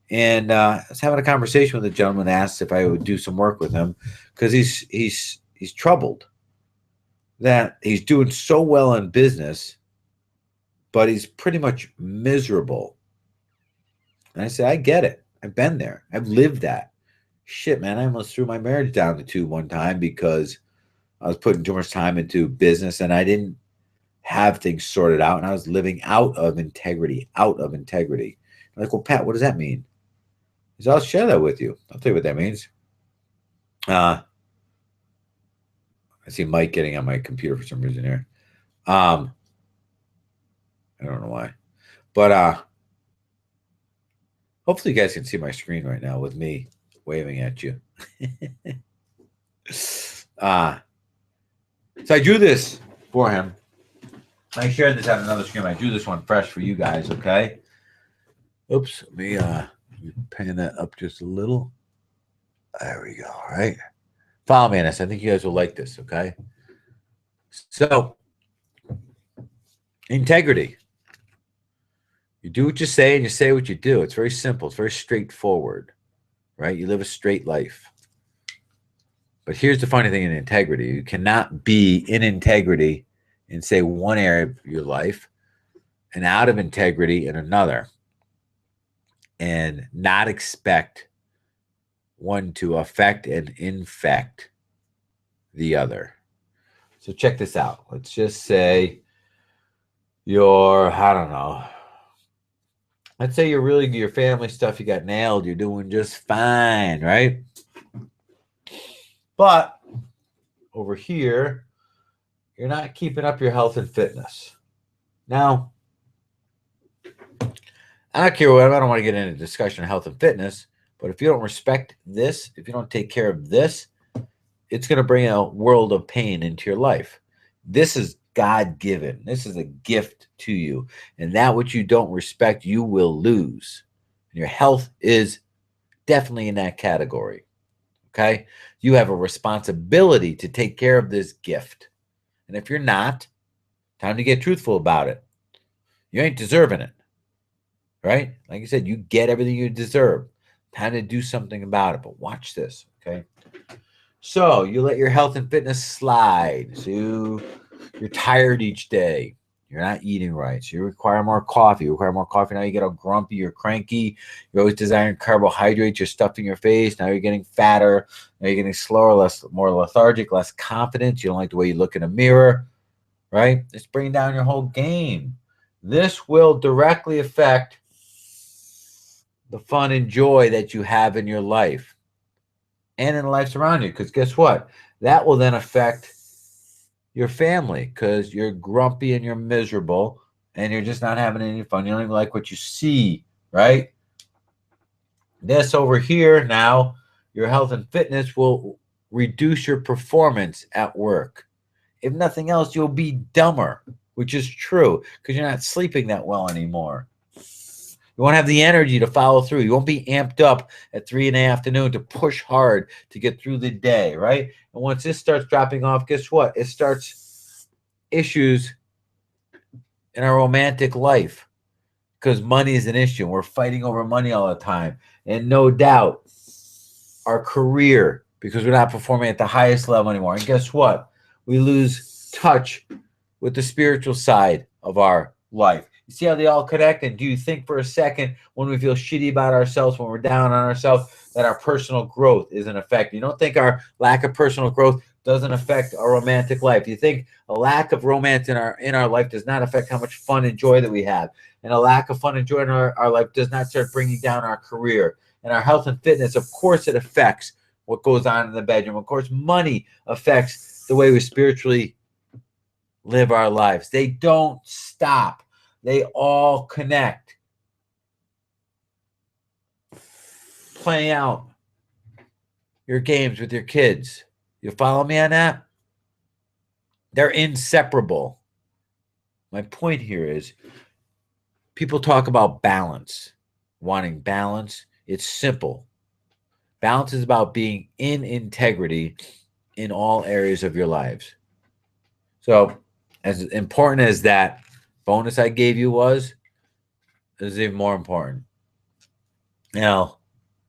And I was having a conversation with a gentleman, asked if I would do some work with him because he's troubled that he's doing so well in business, but he's pretty much miserable. And I said, I get it. I've been there. I've lived that. Shit, man, I almost threw my marriage down the tube one time because I was putting too much time into business and I didn't have things sorted out, and I was living out of integrity. I'm like, well, Pat, what does that mean? He said, I'll share that with you. I'll tell you what that means. I see Mike getting on my computer for some reason here. I don't know why. But hopefully you guys can see my screen right now with me waving at you. So I drew this for him. I shared this on another screen. I drew this one fresh for you guys, okay? Oops, let me pan that up just a little. There we go, all right? Follow me on this. I think you guys will like this, okay? So, integrity. You do what you say and you say what you do. It's very simple. It's very straightforward, right? You live a straight life. But here's the funny thing in integrity. You cannot be in integrity in, say, one area of your life and out of integrity in another and not expect one to affect and infect the other. So check this out. Let's just say I don't know. Let's say your family stuff, you got nailed. You're doing just fine, right? But over here, you're not keeping up your health and fitness. Now, I don't care what, I don't want to get into discussion of health and fitness, but if you don't respect this, if you don't take care of this, it's going to bring a world of pain into your life. This is God-given. This is a gift to you. And that which you don't respect, you will lose. And your health is definitely in that category. Okay? You have a responsibility to take care of this gift. And if you're not, time to get truthful about it. You ain't deserving it. Right? Like I said, you get everything you deserve. Time to do something about it. But watch this, okay? So you let your health and fitness slide. So you're tired each day. You're not eating right. So you require more coffee. You require more coffee. Now you get all grumpy. You're cranky. You're always desiring carbohydrates. You're stuffing your face. Now you're getting fatter. Now you're getting slower, more lethargic, less confident. You don't like the way you look in a mirror, right? It's bringing down your whole game. This will directly affect the fun and joy that you have in your life and in the lives around you. Because guess what? That will then affect your family, because you're grumpy and you're miserable and you're just not having any fun. You don't even like what you see, right? This over here now, your health and fitness will reduce your performance at work. If nothing else, you'll be dumber, which is true, because you're not sleeping that well anymore. You won't have the energy to follow through. You won't be amped up at 3 in the afternoon to push hard to get through the day, right? And once this starts dropping off, guess what? It starts issues in our romantic life, because money is an issue. We're fighting over money all the time. And no doubt, our career, because we're not performing at the highest level anymore. And guess what? We lose touch with the spiritual side of our life. You see how they all connect? And do you think for a second, when we feel shitty about ourselves, when we're down on ourselves, that our personal growth isn't affected? You don't think our lack of personal growth doesn't affect our romantic life? You think a lack of romance in our life does not affect how much fun and joy that we have? And a lack of fun and joy in our life does not start bringing down our career and our health and fitness? Of course it affects what goes on in the bedroom. Of course, money affects the way we spiritually live our lives. They don't stop. They all connect. Playing out your games with your kids. You follow me on that? They're inseparable. My point here is, people talk about balance, wanting balance. It's simple. Balance is about being in integrity in all areas of your lives. So, as important as that bonus I gave you was, is even more important. Now,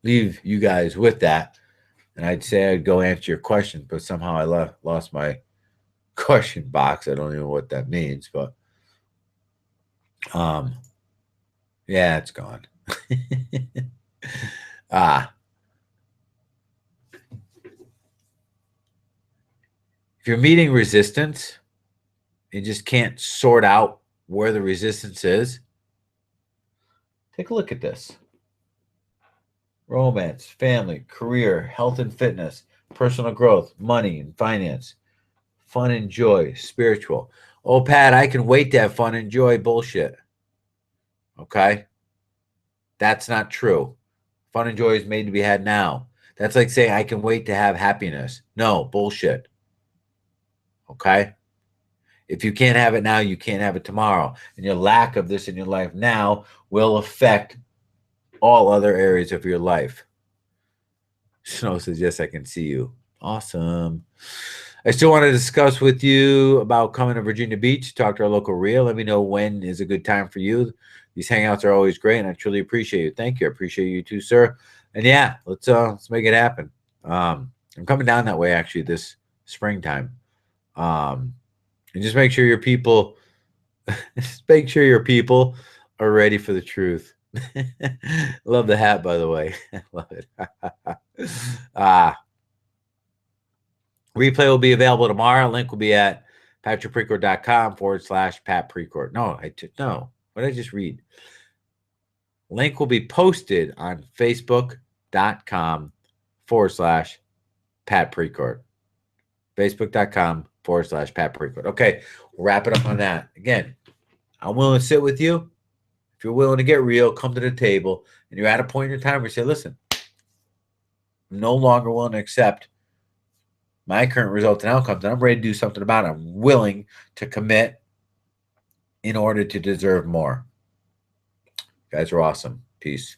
leave you guys with that, and I'd say I'd go answer your question, but somehow I lost my question box. I don't even know what that means, but yeah, it's gone. If you're meeting resistance, you just can't sort out where the resistance is, take a look at this. Romance, family, career, health and fitness, personal growth, money and finance, fun and joy, spiritual. Oh, Pat, I can wait to have fun and joy. Bullshit. Okay? That's not true. Fun and joy is made to be had now. That's like saying I can wait to have happiness. No, bullshit. Okay? If you can't have it now, you can't have it tomorrow. And your lack of this in your life now will affect all other areas of your life. Snow says, yes, I can see you. Awesome. I still want to discuss with you about coming to Virginia Beach, talk to our local RIA. Let me know when is a good time for you. These hangouts are always great, and I truly appreciate you. Thank you. I appreciate you too, sir. And yeah, let's make it happen. I'm coming down that way actually this springtime. And just make sure your people are ready for the truth. Love the hat, by the way. Love it. Replay will be available tomorrow. Link will be at patrickprecourt.com/Pat Precourt. No. What did I just read? Link will be posted on Facebook.com/Pat Precourt. Facebook.com/Pat Precourt. Okay, we'll wrap it up on that. Again, I'm willing to sit with you. If you're willing to get real, come to the table, and you're at a point in your time where you say, listen, I'm no longer willing to accept my current results and outcomes, and I'm ready to do something about it. I'm willing to commit in order to deserve more. You guys are awesome. Peace.